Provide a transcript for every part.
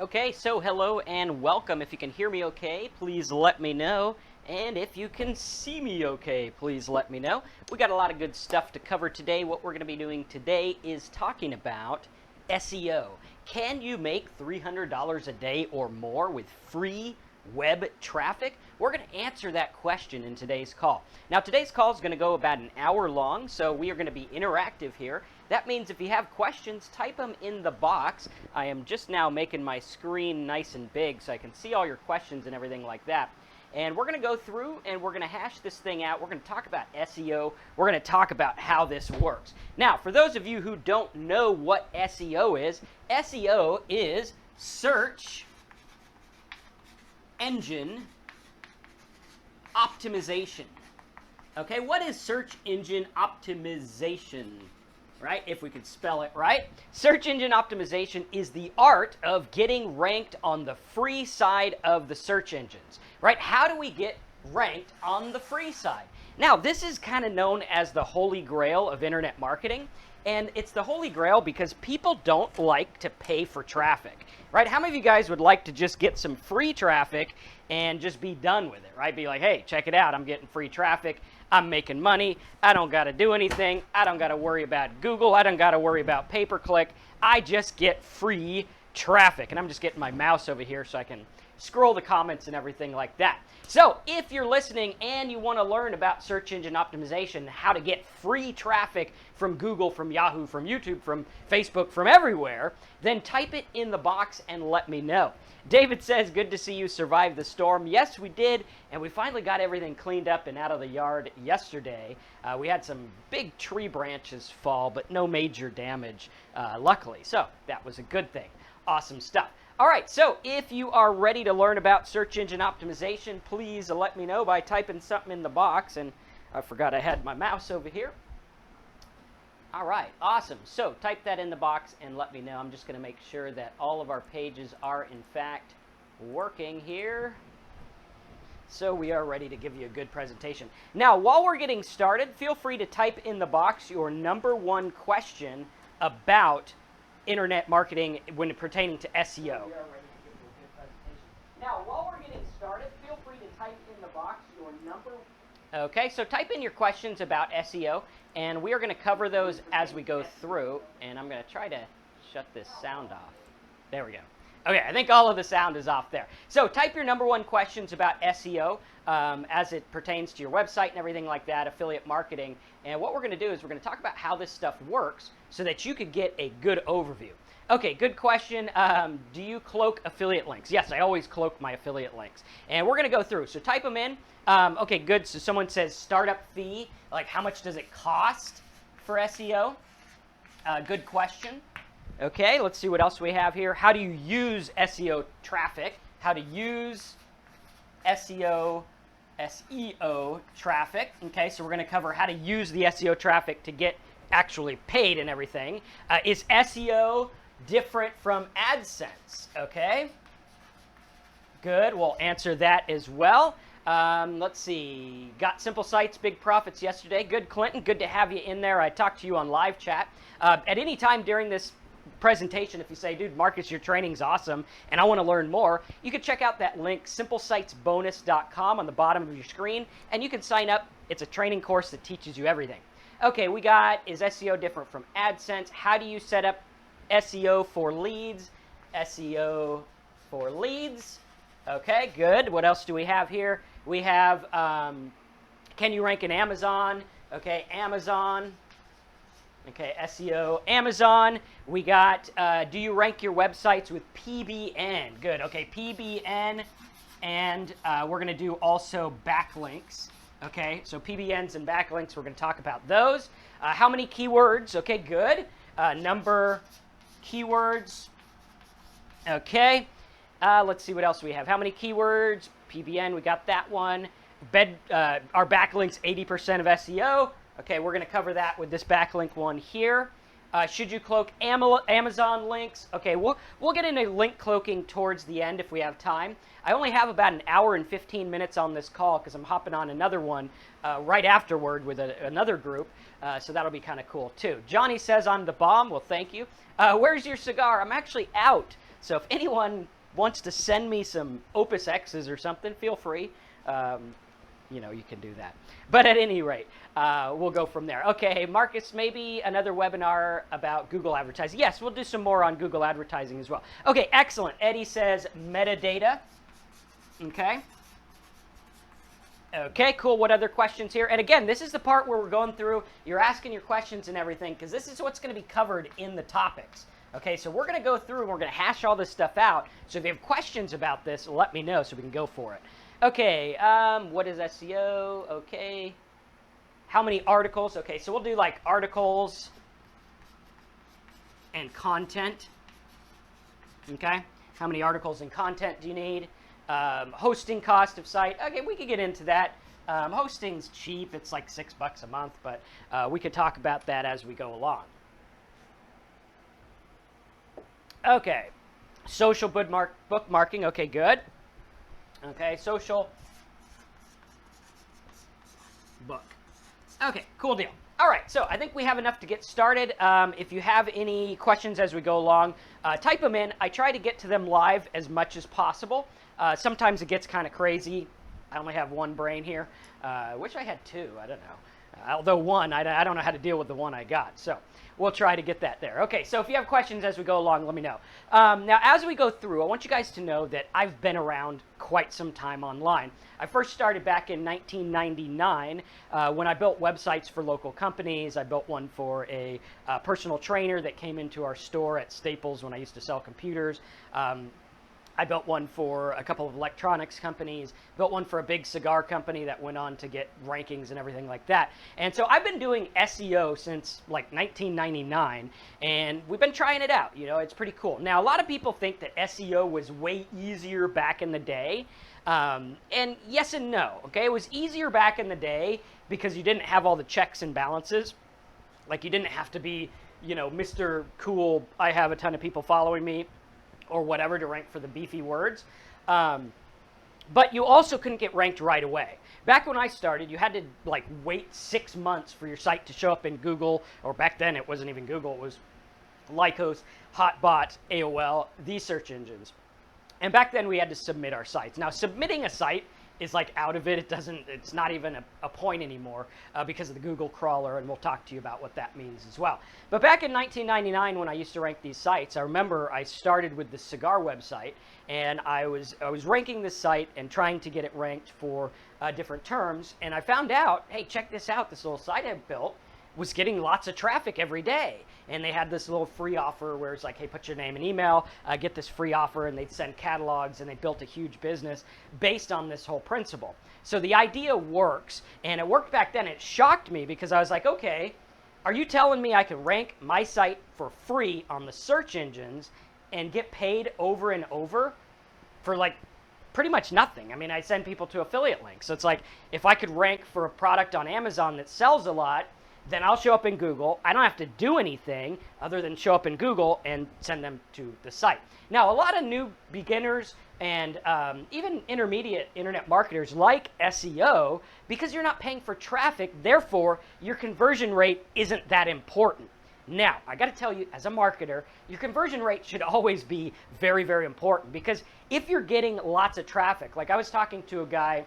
Okay, so hello and welcome. If you can hear me okay, please let me know. And if you can see me okay, please let me know. We got a lot of good stuff to cover today. What we're going to be doing today is talking about SEO. Can you make $300 a day or more with free web traffic? We're going to answer that question in today's call. Now, today's call is going to go about an hour long, so we are going to be interactive here. That means if you have questions, type them in the box. I am just now making my screen nice and big so I can see all your questions and everything like that. And we're going to go through and we're going to hash this thing out. We're going to talk about SEO. We're going to talk about how this works. Now, for those of you who don't know what SEO is search engine optimization. Okay, what is search engine optimization? Right, if we could spell it right. Search engine optimization is the art of getting ranked on the free side of the search engines. Right, how do we get ranked on the free side? Now, this is kind of known as the holy grail of internet marketing. And it's the holy grail because people don't like to pay for traffic, right? How many of you guys would like to just get some free traffic and just be done with it, right? Be like, hey, check it out. I'm getting free traffic. I'm making money. I don't got to do anything. I don't got to worry about Google. I don't got to worry about pay-per-click. I just get free traffic. And I'm just getting my mouse over here so I can scroll the comments and everything like that. So if you're listening and you want to learn about search engine optimization, how to get free traffic from Google, from Yahoo, from YouTube, from Facebook, from everywhere, then type it in the box and let me know. David says, good to see you survive the storm. Yes, we did, and we finally got everything cleaned up and out of the yard yesterday. We had some big tree branches fall, but no major damage, luckily. So that was a good thing. Awesome stuff. All right, so if you are ready to learn about search engine optimization, please let me know by typing something in the box. And I forgot I had my mouse over here. All right, awesome. So type that in the box and let me know. I'm just going to make sure that all of our pages are, in fact, working here. So we are ready to give you a good presentation. Now, while we're getting started, feel free to type in the box your number one question about internet marketing when pertaining to SEO. Now, while we're getting started, feel free to type in the box your number. Okay, so type in your questions about SEO, and we are going to cover those as we go through. And I'm going to try to shut this sound off. There we go. Okay, I think all of the sound is off there. So type your number one questions about SEO as it pertains to your website and everything like that, affiliate marketing. And what we're going to do is we're going to talk about how this stuff works so that you could get a good overview. Okay, good question. Do you cloak affiliate links? Yes, I always cloak my affiliate links. And we're going to go through. So type them in. Okay, good. So someone says startup fee. Like, how much does it cost for SEO? Good question. Okay, let's see what else we have here. How do you use SEO traffic? How to use SEO traffic. Okay, so we're going to cover how to use the SEO traffic to get actually paid and everything. Is SEO different from AdSense? Okay, good. We'll answer that as well. Let's see. Got simple sites, big profits yesterday. Good, Clinton. Good to have you in there. I talked to you on live chat. At any time during this presentation, if you say, dude, Marcus, your training's awesome and I want to learn more, you can check out that link, simplesitesbonus.com, on the bottom of your screen, and you can sign up. It's a training course that teaches you everything. Okay, we got, is SEO different from AdSense? How do you set up SEO for leads? SEO for leads. Okay, good. What else do we have here? We have, can you rank in Amazon? Okay, Amazon. Okay, SEO, Amazon. We got, do you rank your websites with PBN? Good, okay, PBN, and we're going to do also backlinks. Okay, so PBNs and backlinks, we're going to talk about those. How many keywords? Okay, good. Number keywords. Okay, let's see what else we have. How many keywords? PBN, we got that one. Our backlinks, 80% of SEO. Okay, we're going to cover that with this backlink one here. Should you cloak Amazon links? Okay, we'll get into link cloaking towards the end if we have time. I only have about an hour and 15 minutes on this call because I'm hopping on another one right afterward with another group, so that'll be kind of cool too. Johnny says I'm the bomb. Well, thank you. Where's your cigar? I'm actually out. So if anyone wants to send me some Opus X's or something, feel free. You know, you can do that. But at any rate, we'll go from there. Okay, Marcus, maybe another webinar about Google advertising. Yes, we'll do some more on Google advertising as well. Okay, excellent. Eddie says metadata. Okay. Okay, cool. What other questions here? And again, this is the part where we're going through, you're asking your questions and everything, because this is what's going to be covered in the topics. Okay, so we're going to go through and we're going to hash all this stuff out. So if you have questions about this, let me know so we can go for it. Okay, what is SEO? Okay. How many articles? Okay, so we'll do like articles and content. Okay, how many articles and content do you need? Hosting cost of site. Okay, we could get into that. Hosting's cheap. It's like $6 a month, but we could talk about that as we go along. Okay, social bookmarking. Okay, good. Okay, social book. Okay, cool deal. All right, so I think we have enough to get started. If you have any questions as we go along, type them in. I try to get to them live as much as possible. Sometimes it gets kind of crazy. I only have one brain here. I wish I had two. I don't know. Although one, I don't know how to deal with the one I got. So we'll try to get that there. Okay, so if you have questions as we go along, let me know. Now, as we go through, I want you guys to know that I've been around quite some time online. I first started back in 1999 when I built websites for local companies. I built one for a personal trainer that came into our store at Staples when I used to sell computers. I built one for a couple of electronics companies, built one for a big cigar company that went on to get rankings and everything like that. And so I've been doing SEO since like 1999, and we've been trying it out. You know, it's pretty cool. Now, a lot of people think that SEO was way easier back in the day. And yes and no, okay? It was easier back in the day because you didn't have all the checks and balances. Like you didn't have to be, you know, Mr. Cool, I have a ton of people following me, or whatever to rank for the beefy words. But you also couldn't get ranked right away. Back when I started, you had to like wait 6 months for your site to show up in Google, or back then it wasn't even Google, it was Lycos, Hotbot, AOL, these search engines. And back then we had to submit our sites. Now submitting a site is like out of it. It's not even a point anymore because of the Google crawler, and we'll talk to you about what that means as well. But back in 1999 when I used to rank these sites, I remember I started with the cigar website, and I was ranking this site and trying to get it ranked for different terms, and I found out, hey, check this out, this little site I built was getting lots of traffic every day. And they had this little free offer where it's like, hey, put your name and email, get this free offer, and they'd send catalogs, and they built a huge business based on this whole principle. So the idea works, and it worked back then. It shocked me because I was like, okay, are you telling me I can rank my site for free on the search engines and get paid over and over for like pretty much nothing? I mean, I send people to affiliate links. So it's like, if I could rank for a product on Amazon that sells a lot, then I'll show up in Google. I don't have to do anything other than show up in Google and send them to the site. Now, a lot of new beginners and even intermediate internet marketers like SEO, because you're not paying for traffic, therefore your conversion rate isn't that important. Now, I got to tell you, as a marketer, your conversion rate should always be very, very important, because if you're getting lots of traffic, like I was talking to a guy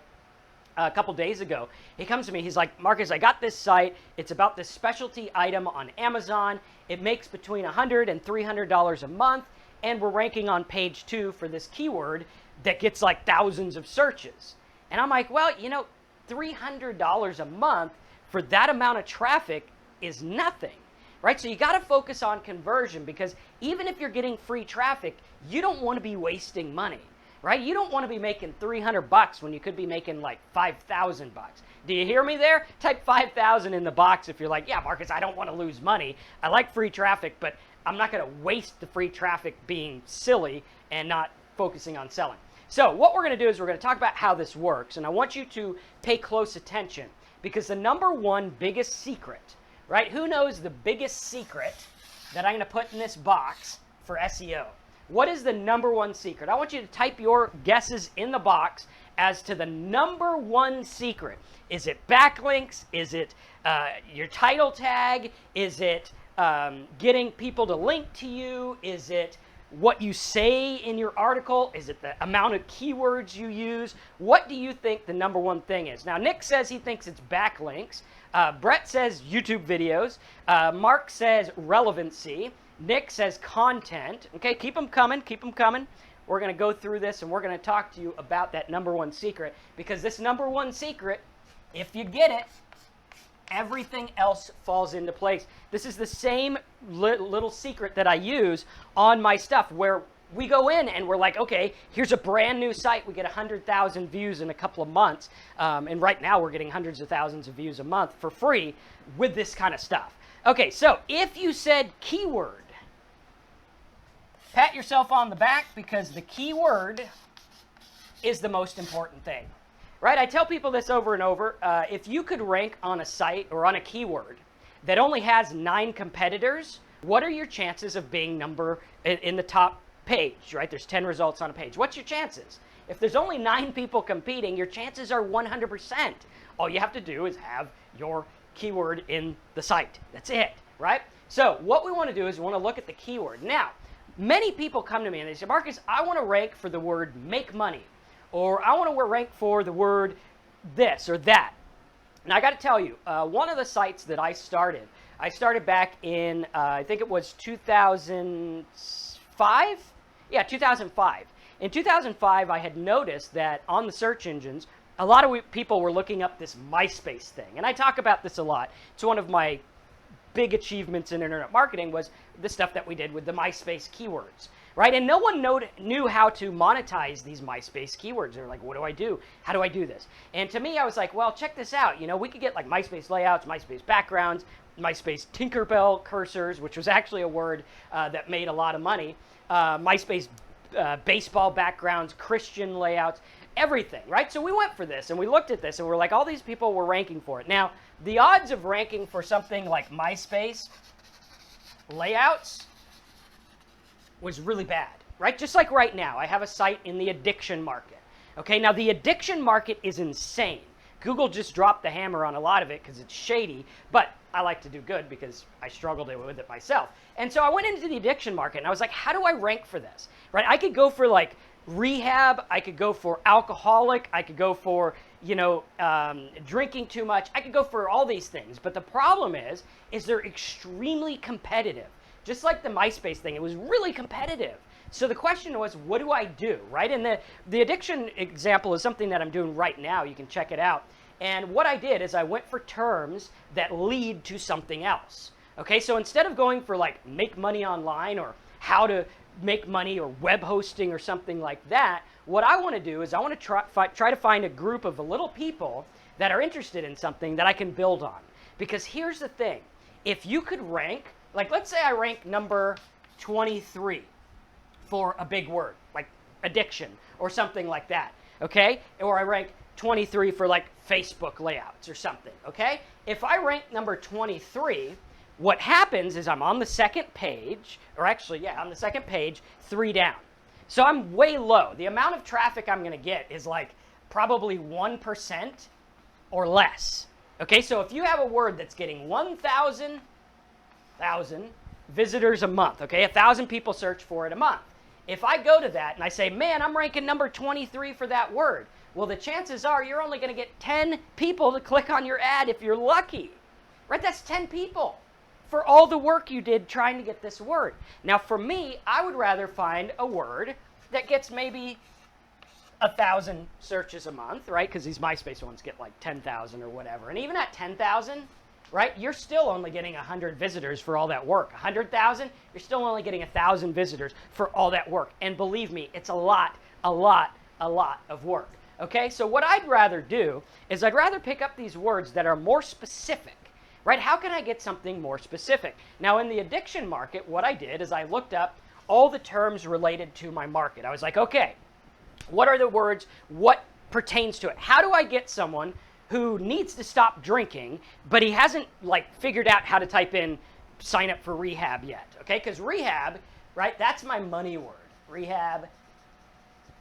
a couple days ago, he comes to me, he's like, Marcus, I got this site, it's about this specialty item on Amazon, it makes between $100 and $300 a month, and we're ranking on page 2 for this keyword that gets like thousands of searches. And I'm like, well, you know, $300 a month for that amount of traffic is nothing, right? So you got to focus on conversion, because even if you're getting free traffic, you don't want to be wasting money. Right? You don't want to be making $300 when you could be making like $5,000. Do you hear me there? Type 5,000 in the box if you're like, yeah, Marcus, I don't want to lose money. I like free traffic, but I'm not going to waste the free traffic being silly and not focusing on selling. So what we're going to do is we're going to talk about how this works, and I want you to pay close attention, because the number one biggest secret, right? Who knows the biggest secret that I'm going to put in this box for SEO? What is the number one secret? I want you to type your guesses in the box as to the number one secret. Is it backlinks? Is it your title tag? Is it getting people to link to you? Is it what you say in your article? Is it the amount of keywords you use? What do you think the number one thing is? Now, Nick says he thinks it's backlinks. Brett says YouTube videos. Mark says relevancy. Nick says content. Okay, keep them coming. Keep them coming. We're going to go through this, and we're going to talk to you about that number one secret, because this number one secret, if you get it, everything else falls into place. This is the same little secret that I use on my stuff, where we go in and we're like, okay, here's a brand new site. We get 100,000 views in a couple of months. And right now we're getting hundreds of thousands of views a month for free with this kind of stuff. Okay, so if you said keyword, pat yourself on the back, because the keyword is the most important thing. Right? I tell people this over and over. If you could rank on a site or on a keyword that only has 9 competitors, what are your chances of being in the top page, right? There's 10 results on a page. What's your chances? If there's only 9 people competing, your chances are 100%. All you have to do is have your keyword in the site. That's it, right? So what we want to do is we want to look at the keyword. Now, many people come to me and they say, Marcus, I want to rank for the word make money, or I want to rank for the word this or that. And I got to tell you, one of the sites that I started back in, I think it was 2005? Yeah, 2005. In 2005, I had noticed that on the search engines, a lot of people were looking up this MySpace thing. And I talk about this a lot. It's one of my big achievements in internet marketing, was the stuff that we did with the MySpace keywords, right? And no one knew how to monetize these MySpace keywords. They're like, what do I do? How do I do this? And to me, I was like, well, check this out. You know, we could get like MySpace layouts, MySpace backgrounds, MySpace Tinkerbell cursors, which was actually a word that made a lot of money, MySpace baseball backgrounds, Christian layouts, everything, right? So we went for this and we looked at this and we're like, all these people were ranking for it. Now, the odds of ranking for something like MySpace layouts was really bad, right? Just like right now, I have a site in the addiction market. Okay, now the addiction market is insane. Google just dropped the hammer on a lot of it because it's shady, but I like to do good because I struggled with it myself. And so I went into the addiction market and I was like, how do I rank for this, right? I could go for like rehab, I could go for alcoholic, I could go for, you know, drinking too much, I could go for all these things. But the problem is they're extremely competitive. Just like the MySpace thing, it was really competitive. So the question was, what do I do, right? And the addiction example is something that I'm doing right now. You can check it out. And what I did is I went for terms that lead to something else. Okay, so instead of going for like make money online or how to make money or web hosting or something like that, what I want to do is I want to try to find a group of little people that are interested in something that I can build on. Because here's the thing. If you could rank, like let's say I rank number 23 for a big word, like addiction or something like that, okay? Or I rank 23 for like Facebook layouts or something, okay? If I rank number 23, what happens is I'm on the second page, or actually, yeah, on the second page, 3 down. So I'm way low. The amount of traffic I'm going to get is like probably 1% or less. Okay, so if you have a word that's getting 1,000 visitors a month, okay, 1,000 people search for it a month. If I go to that and I say, man, I'm ranking number 23 for that word, well, the chances are you're only going to get 10 people to click on your ad if you're lucky, right? That's 10 people for all the work you did trying to get this word. Now, for me, I would rather find a word that gets maybe 1,000 searches a month, right? Because these MySpace ones get like 10,000 or whatever. And even at 10,000, right, you're still only getting 100 visitors for all that work. 100,000, you're still only getting 1,000 visitors for all that work. And believe me, it's a lot of work. Okay, so what I'd rather do is I'd rather pick up these words that are more specific, right? How can I get something more specific? Now, in the addiction market, what I did is I looked up all the terms related to my market. I was like, okay, what are the words? What pertains to it? How do I get someone who needs to stop drinking, but he hasn't like figured out how to type in sign up for rehab yet? Okay, because rehab, right, that's my money word. Rehab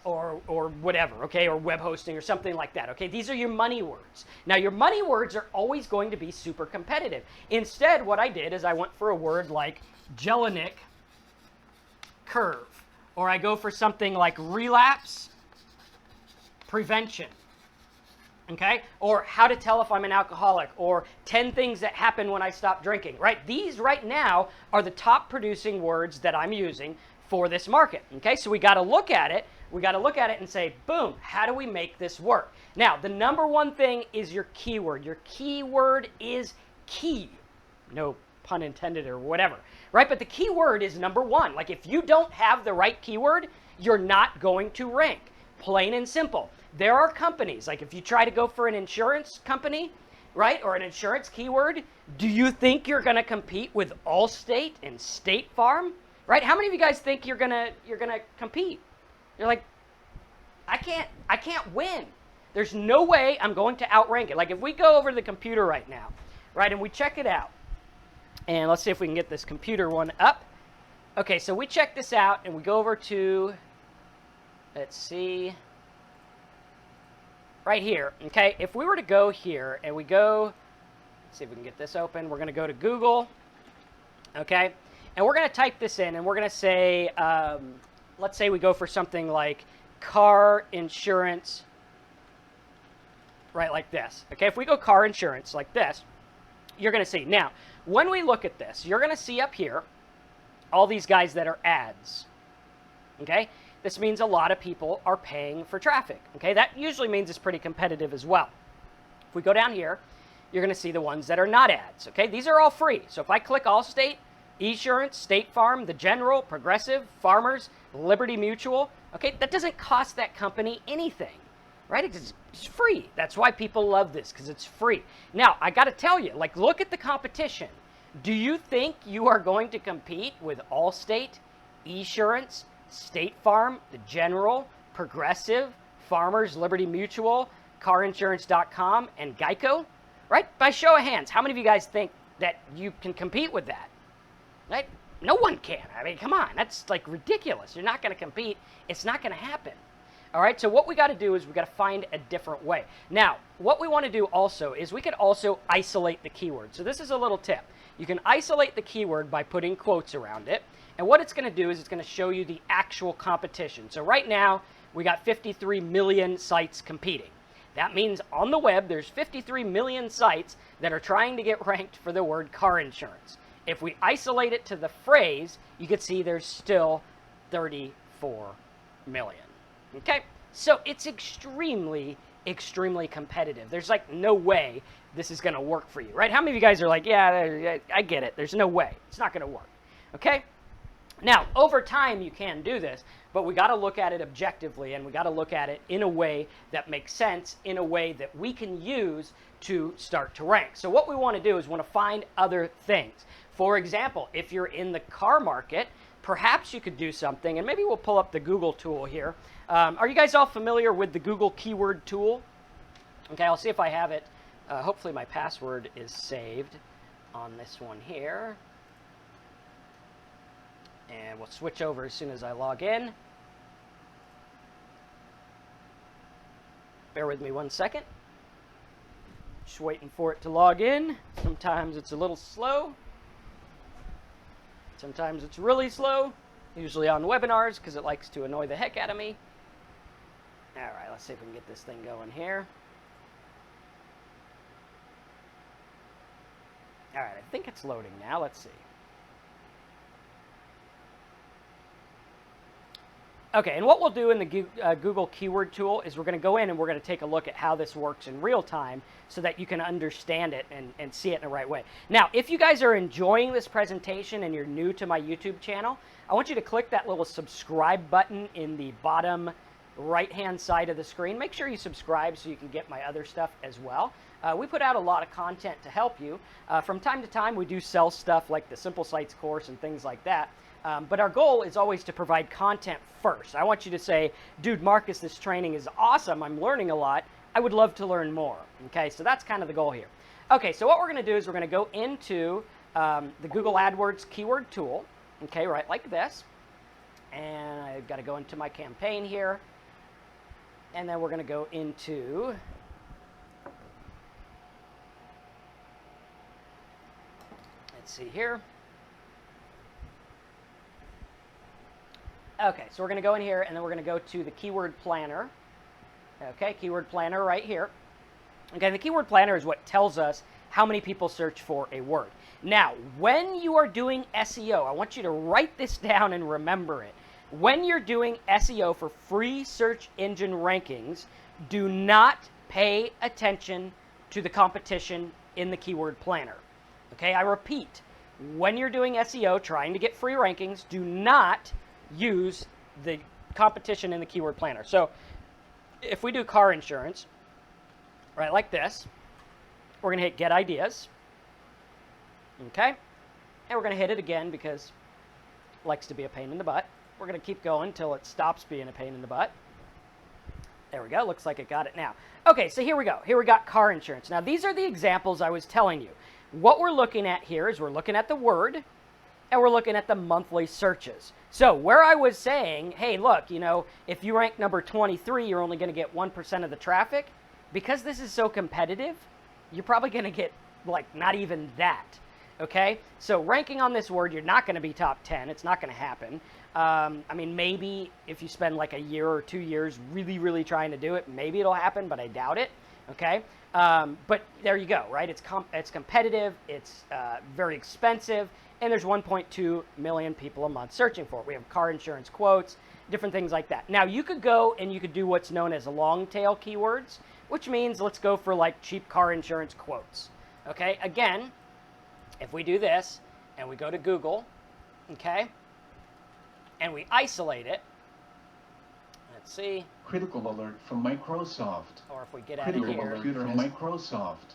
or whatever, okay, or web hosting or something like that, okay? These are your money words. Now, your money words are always going to be super competitive. Instead, what I did is I went for a word like Jellinek curve, or I go for something like relapse prevention, okay? Or how to tell if I'm an alcoholic, or 10 things that happen when I stop drinking, right? These right now are the top producing words that I'm using for this market, okay? So we got to look at it. We got to look at it and say, boom, how do we make this work? Now, the number one thing is your keyword. Your keyword is key. No pun intended or whatever, right? But the keyword is number one. Like if you don't have the right keyword, you're not going to rank. Plain and simple. There are companies, like if you try to go for an insurance company, right, or an insurance keyword, do you think you're going to compete with Allstate and State Farm, right? How many of you guys think you're gonna compete? You're like, I can't win. There's no way I'm going to outrank it. Like if we go over to the computer right now, right, and we check it out, and let's see if we can get this computer one up. Okay, so we check this out, and we go over to, let's see, right here, okay? If we were to go here, and we go, let's see if we can get this open. We're going to go to Google, okay? And we're going to type this in, and we're going to say, let's say we go for something like car insurance, right, like this, okay? If we go car insurance like this, you're going to see. Now, when we look at this, you're going to see up here all these guys that are ads, okay? This means a lot of people are paying for traffic, okay? That usually means it's pretty competitive as well. If we go down here, you're going to see the ones that are not ads, okay? These are all free. So if I click Allstate, Esurance, State Farm, The General, Progressive, Farmers, Liberty Mutual, okay? That doesn't cost that company anything, right? It's free. That's why people love this, because it's free. Now, I got to tell you, like, look at the competition. Do you think you are going to compete with Allstate, Esurance, State Farm, The General, Progressive, Farmers, Liberty Mutual, carinsurance.com, and Geico? Right? By show of hands, how many of you guys think that you can compete with that? Right? No one can. I mean, come on. That's like ridiculous. You're not going to compete. It's not going to happen. All right, so what we got to do is we got to find a different way. Now, what we want to do also is we could also isolate the keyword. So this is a little tip. You can isolate the keyword by putting quotes around it. And what it's going to do is it's going to show you the actual competition. So right now, we got 53 million sites competing. That means on the web, there's 53 million sites that are trying to get ranked for the word car insurance. If we isolate it to the phrase, you can see there's still 34 million. Okay, so it's extremely, extremely competitive. There's like no way this is going to work for you, right? How many of you guys are like, yeah, I get it. There's no way. It's not going to work. Okay? Now, over time, you can do this, but we got to look at it objectively, and we got to look at it in a way that makes sense, in a way that we can use to start to rank. So what we want to do is we want to find other things. For example, if you're in the car market, perhaps you could do something, and maybe we'll pull up the Google tool here. Are you guys all familiar with the Google keyword tool? Okay, I'll see if I have it. Hopefully my password is saved on this one here. And we'll switch over as soon as I log in. Bear with me one second. Just waiting for it to log in. Sometimes it's a little slow. Sometimes it's really slow. Usually on webinars because it likes to annoy the heck out of me. All right, let's see if we can get this thing going here. All right, I think it's loading now. Let's see. Okay, and what we'll do in the Google keyword tool is we're going to go in and we're going to take a look at how this works in real time so that you can understand it and see it in the right way. Now, if you guys are enjoying this presentation and you're new to my YouTube channel, I want you to click that little subscribe button in the bottom right-hand side of the screen. Make sure you subscribe so you can get my other stuff as well. We put out a lot of content to help you. From time to time, we do sell stuff like the Simple Sites course and things like that. But our goal is always to provide content first. I want you to say, dude, Marcus, this training is awesome. I'm learning a lot. I would love to learn more. Okay, so that's kind of the goal here. Okay, so what we're going to do is we're going to go into the Google AdWords keyword tool. Okay, right like this. And I've got to go into my campaign here. And then we're going to go into let's see here. Okay, so we're going to go in here, and then we're going to go to the keyword planner. Okay, keyword planner right here. Okay, the keyword planner is what tells us how many people search for a word. Now, when you are doing SEO, I want you to write this down and remember it. When you're doing SEO for free search engine rankings, do not pay attention to the competition in the keyword planner. Okay, I repeat, when you're doing SEO trying to get free rankings, do not use the competition in the keyword planner. So if we do car insurance, right, like this, we're going to hit Get Ideas. Okay, and we're going to hit it again because it likes to be a pain in the butt. We're going to keep going until it stops being a pain in the butt. There we go. Looks like it got it now. Okay, so here we go. Here we got car insurance. Now, these are the examples I was telling you. What we're looking at here is we're looking at the word, and we're looking at the monthly searches. So where I was saying, hey, look, you know, if you rank number 23, you're only going to get 1% of the traffic. Because this is so competitive, you're probably going to get, like, not even that. Okay? So ranking on this word, you're not going to be top 10. It's not going to happen. I mean, maybe if you spend like a year or 2 years really, really trying to do it, maybe it'll happen, but I doubt it. Okay? But there you go, right? It's competitive, it's very expensive, and there's 1.2 million people a month searching for it. We have car insurance quotes, different things like that. Now, you could go and you could do what's known as Longtail Keywords, which means let's go for like cheap car insurance quotes. Okay? Again, if we do this and we go to Google, okay, and we isolate it, let's see. Critical alert from Microsoft. Or if we get out of here. Computer from Microsoft.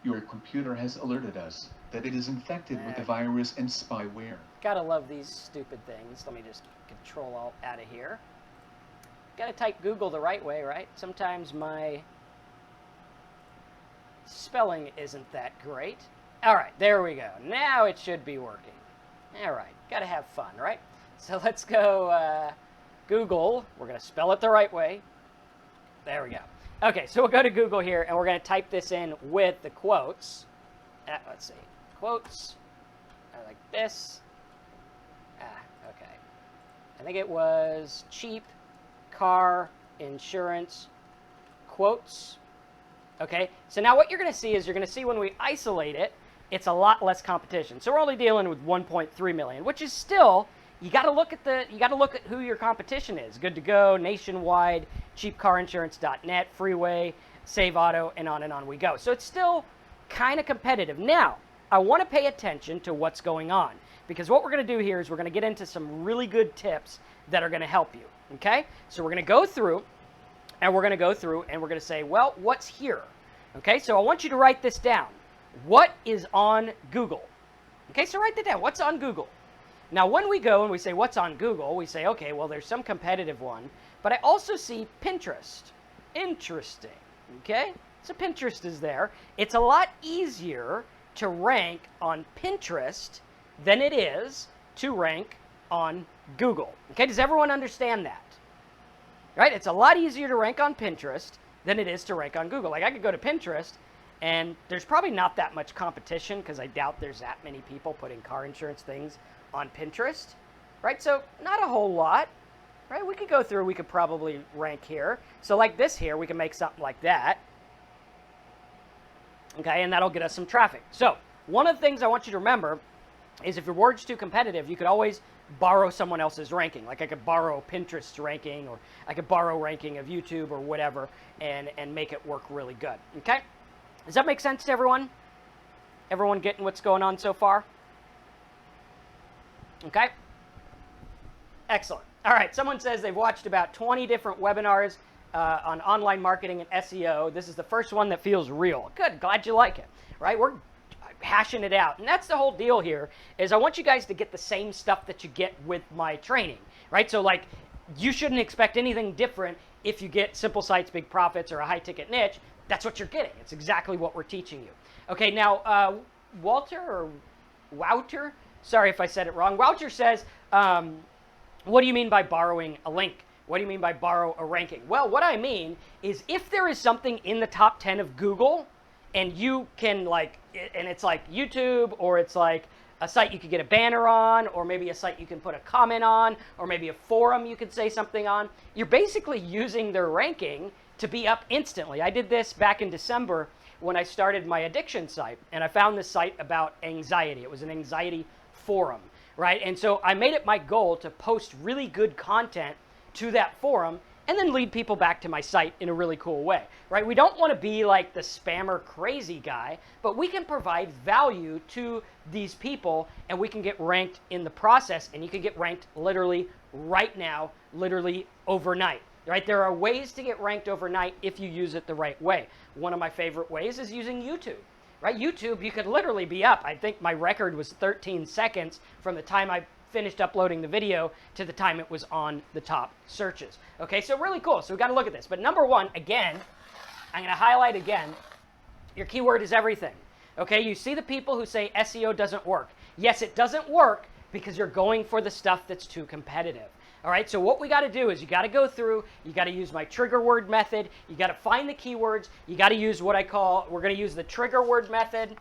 Your computer has alerted us that it is infected with a virus and spyware. Gotta love these stupid things. Let me just Control Alt out of here. Gotta type Google the right way, right? Sometimes my spelling isn't that great. All right, there we go. Now it should be working. All right, gotta have fun, right? So let's go Google. We're going to spell it the right way. There we go. Okay, so we'll go to Google here, and we're going to type this in with the quotes. Let's see. Quotes. Like this. Okay. I think it was cheap car insurance quotes. Okay, so now what you're going to see is you're going to see when we isolate it, it's a lot less competition. So we're only dealing with 1.3 million, which is still... You got to look at who your competition is. Good to Go, Nationwide, CheapCarInsurance.net, Freeway, Save Auto, and on we go. So it's still kind of competitive. Now, I want to pay attention to what's going on because what we're going to do here is we're going to get into some really good tips that are going to help you. Okay? So we're going to go through, and we're going to say, well, what's here? Okay? So I want you to write this down. What is on Google? Okay? So write that down. What's on Google? Now, when we go and we say, what's on Google, we say, okay, well, there's some competitive one, but I also see Pinterest. Interesting, okay? So Pinterest is there. It's a lot easier to rank on Pinterest than it is to rank on Google. Okay, does everyone understand that? Right? It's a lot easier to rank on Pinterest than it is to rank on Google. Like, I could go to Pinterest, and there's probably not that much competition because I doubt there's that many people putting car insurance things on Pinterest, right? So not a whole lot, right? We could go through, we could probably rank here. So like this here, we can make something like that. Okay, and that'll get us some traffic. So one of the things I want you to remember is if your word's too competitive, you could always borrow someone else's ranking. Like I could borrow Pinterest's ranking, or I could borrow ranking of YouTube or whatever, and make it work really good, okay? Does that make sense to everyone? Everyone getting what's going on so far? Okay? Excellent. All right, someone says they've watched about 20 different webinars on online marketing and SEO. This is the first one that feels real. Good, glad you like it, right? We're hashing it out. And that's the whole deal here, is I want you guys to get the same stuff that you get with my training, right? So like, you shouldn't expect anything different if you get Simple Sites, Big Profits, or a high-ticket niche. That's what you're getting. It's exactly what we're teaching you. Okay, now, Wouter, sorry if I said it wrong. Wouter says, what do you mean by borrowing a link? What do you mean by borrow a ranking? Well, what I mean is if there is something in the top 10 of Google and you can like, and it's like YouTube or it's like a site you could get a banner on, or maybe a site you can put a comment on, or maybe a forum you could say something on. You're basically using their ranking to be up instantly. I did this back in December when I started my addiction site, and I found this site about anxiety. It was an anxiety forum, right? And so I made it my goal to post really good content to that forum and then lead people back to my site in a really cool way, right? We don't want to be like the spammer crazy guy, but we can provide value to these people and we can get ranked in the process, and you can get ranked literally right now, literally overnight, right? There are ways to get ranked overnight if you use it the right way. One of my favorite ways is using YouTube, right? YouTube, you could literally be up. I think my record was 13 seconds from the time I finished uploading the video to the time it was on the top searches. Okay, so really cool. So we got to look at this. But number one, again, I'm going to highlight again, your keyword is everything. Okay, you see the people who say SEO doesn't work. Yes, it doesn't work because you're going for the stuff that's too competitive. All right, so what we got to do is you got to go through, you got to use my trigger word method, you got to find the keywords, you got to use what I call, we're going to use the trigger word method,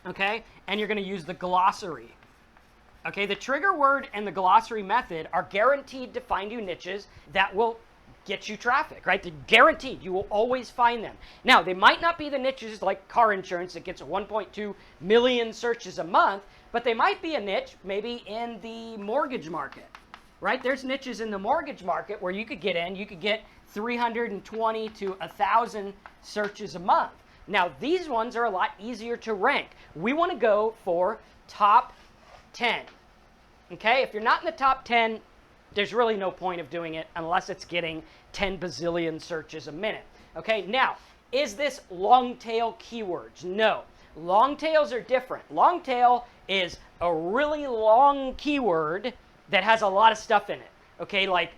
okay, and you're going to use the glossary. Okay, the trigger word and the glossary method are guaranteed to find you niches that will get you traffic, right? They're guaranteed. You will always find them. Now, they might not be the niches like car insurance that gets 1.2 million searches a month, but they might be a niche maybe in the mortgage market, right? There's niches in the mortgage market where you could get in, you could get 320 to 1,000 searches a month. Now, these ones are a lot easier to rank. We want to go for top 10. Okay, if you're not in the top 10, there's really no point of doing it unless it's getting 10 bazillion searches a minute. Okay, now, is this long tail keywords? No, long tails are different. Long tail is a really long keyword that has a lot of stuff in it. Okay, like,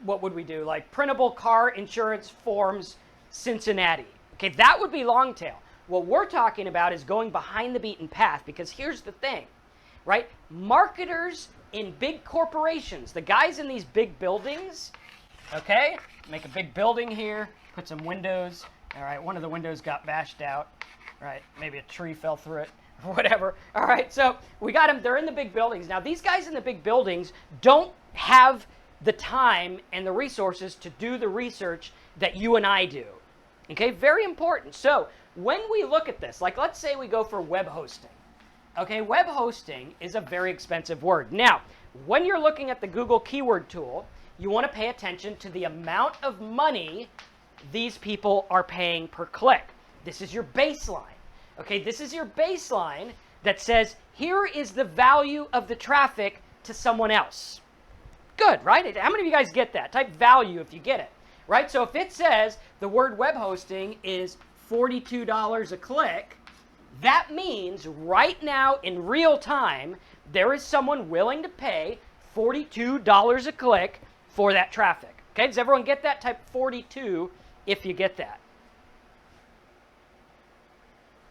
what would we do? Like printable car insurance forms, Cincinnati. Okay, that would be long tail. What we're talking about is going behind the beaten path, because here's the thing, right? Marketers in big corporations, the guys in these big buildings, okay? Make a big building here, put some windows. All right, one of the windows got bashed out. Right, maybe a tree fell through it, or whatever. All right, so we got them. They're in the big buildings. Now, these guys in the big buildings don't have the time and the resources to do the research that you and I do. Okay, very important. So when we look at this, like let's say we go for web hosting. Okay, web hosting is a very expensive word. Now, when you're looking at the Google keyword tool, you want to pay attention to the amount of money these people are paying per click. This is your baseline. Okay, this is your baseline that says, here is the value of the traffic to someone else. Good, right? How many of you guys get that? Type value if you get it, right? So if it says the word web hosting is $42 a click, that means right now in real time, there is someone willing to pay $42 a click for that traffic. Okay, does everyone get that? Type 42 if you get that.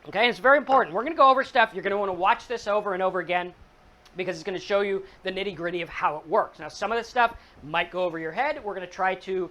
Okay, it's very important. We're going to go over stuff. You're going to want to watch this over and over again because it's going to show you the nitty-gritty of how it works. Now, some of this stuff might go over your head. We're going to try to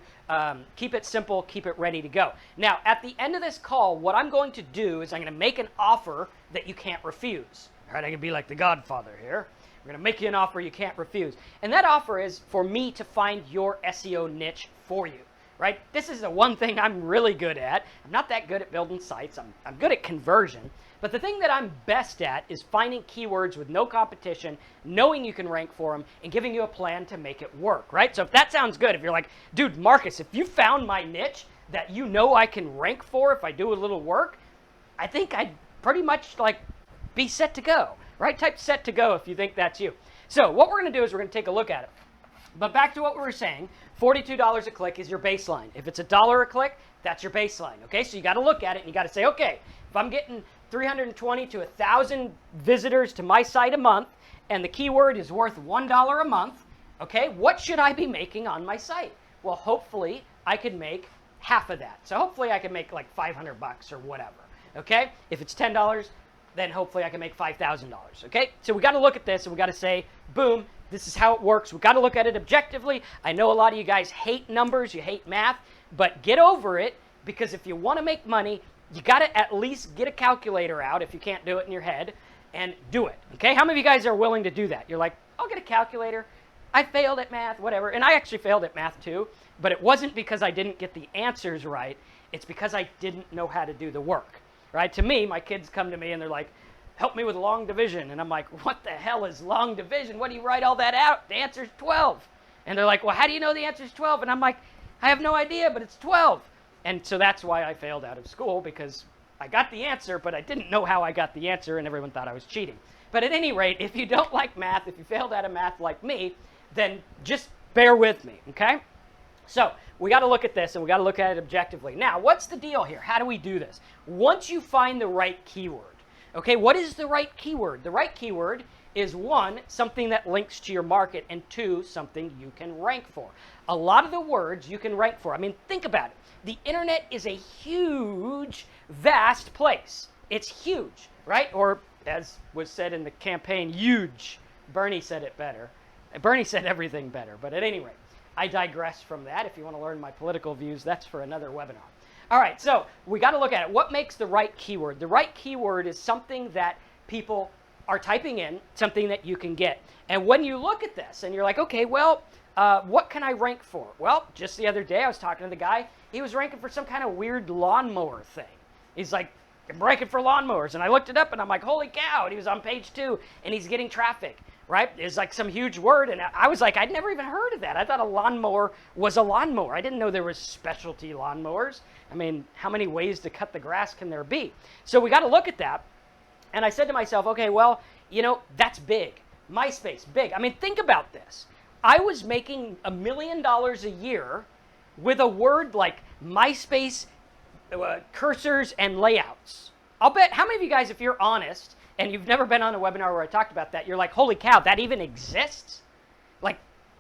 keep it simple, keep it ready to go. Now, at the end of this call, what I'm going to do is I'm going to make an offer that you can't refuse. All right, I can be like the Godfather here. We're going to make you an offer you can't refuse. And that offer is for me to find your SEO niche for you. Right? This is the one thing I'm really good at. I'm not that good at building sites. I'm good at conversion. But the thing that I'm best at is finding keywords with no competition, knowing you can rank for them, and giving you a plan to make it work, right? So if that sounds good, if you're like, dude, Marcus, if you found my niche that you know I can rank for if I do a little work, I think I'd pretty much like be set to go, right? Type set to go if you think that's you. So what we're going to do is we're going to take a look at it. But back to what we were saying, $42 a click is your baseline. If it's $1 a click, that's your baseline, okay? So you got to look at it and you got to say, okay, if I'm getting 320 to 1,000 visitors to my site a month and the keyword is worth $1 a month, okay, what should I be making on my site? Well, hopefully I could make half of that. So hopefully I can make like $500 or whatever, okay? If it's $10, then hopefully I can make $5,000, okay? So we got to look at this and we got to say, boom, this is how it works. We've got to look at it objectively. I know a lot of you guys hate numbers, you hate math, but get over it, because if you want to make money, you got to at least get a calculator out if you can't do it in your head and do it, okay? How many of you guys are willing to do that? You're like, I'll get a calculator. I failed at math, whatever. And I actually failed at math too, but it wasn't because I didn't get the answers right. It's because I didn't know how to do the work, right? To me, my kids come to me and they're like, help me with long division. And I'm like, what the hell is long division? What do you write all that out? The answer's 12. And they're like, well, how do you know the answer's 12? And I'm like, I have no idea, but it's 12. And so that's why I failed out of school, because I got the answer, but I didn't know how I got the answer, and everyone thought I was cheating. But at any rate, if you don't like math, if you failed out of math like me, then just bear with me, okay? So we got to look at this, and we got to look at it objectively. Now, what's the deal here? How do we do this? Once you find the right keyword, okay, what is the right keyword? The right keyword is 1, something that links to your market, and 2, something you can rank for. A lot of the words you can rank for. I mean, think about it. The internet is a huge, vast place. It's huge, right? Or as was said in the campaign, huge. Bernie said it better. Bernie said everything better, but at any rate, I digress from that. If you want to learn my political views, that's for another webinar. All right, so we got to look at it. What makes the right keyword? The right keyword is something that people are typing in, something that you can get. And when you look at this and you're like, okay, well, what can I rank for? Well, just the other day I was talking to the guy. He was ranking for some kind of weird lawnmower thing. He's like, I'm ranking for lawnmowers. And I looked it up and I'm like, holy cow. And he was on page 2 and he's getting traffic, right? It's like some huge word. And I was like, I'd never even heard of that. I thought a lawnmower was a lawnmower. I didn't know there was specialty lawnmowers. I mean, how many ways to cut the grass can there be? So we got to look at that. And I said to myself, okay, well, you know, that's big. MySpace, big. I mean, think about this. I was making $1 million a year with a word like MySpace, cursors, and layouts. I'll bet, how many of you guys, if you're honest, and you've never been on a webinar where I talked about that, you're like, holy cow, that even exists? Like,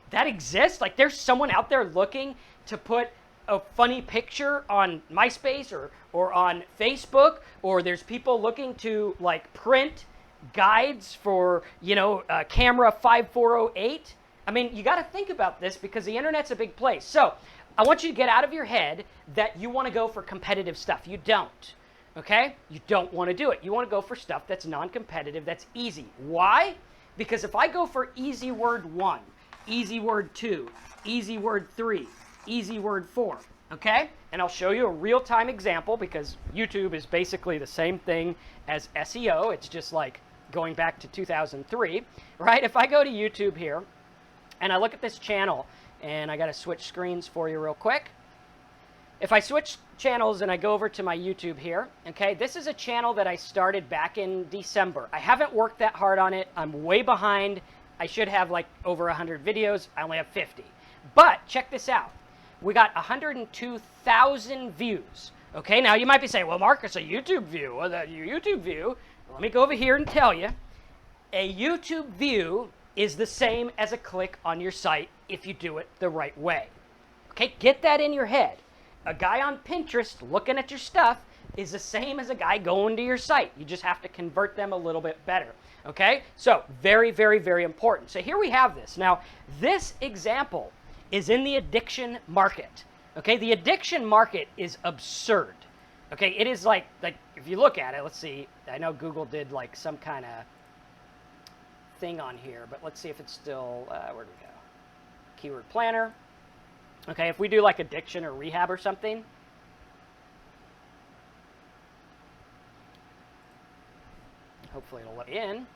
that exists? Like, there's someone out there looking to put a funny picture on MySpace or on Facebook, or there's people looking to, like, print guides for, you know, camera 5408. I mean, you got to think about this because the internet's a big place. So I want you to get out of your head that you want to go for competitive stuff. You don't, okay? You don't want to do it. You want to go for stuff that's non-competitive, that's easy. Why? Because if I go for easy word 1, easy word 2, easy word 3, easy word 4, okay? And I'll show you a real-time example because YouTube is basically the same thing as SEO. It's just like going back to 2003, right? If I go to YouTube here, and I look at this channel, and I got to switch screens for you real quick. If I switch channels and I go over to my YouTube here, okay, this is a channel that I started back in December. I haven't worked that hard on it. I'm way behind. I should have like over 100 videos. I only have 50. But check this out. We got 102,000 views. Okay, now you might be saying, well, Marcus, a YouTube view. Well, your YouTube view, let me go over here and tell you. A YouTube view is the same as a click on your site if you do it the right way. Okay, get that in your head. A guy on Pinterest looking at your stuff is the same as a guy going to your site. You just have to convert them a little bit better. Okay, so very, very, very important. So here we have this. Now, this example is in the addiction market. Okay, the addiction market is absurd. Okay, it is like if you look at it, let's see. I know Google did like some kind of thing on here, but let's see if it's still, where'd we go? Keyword planner. Okay, if we do like addiction or rehab or something, hopefully it'll let me in.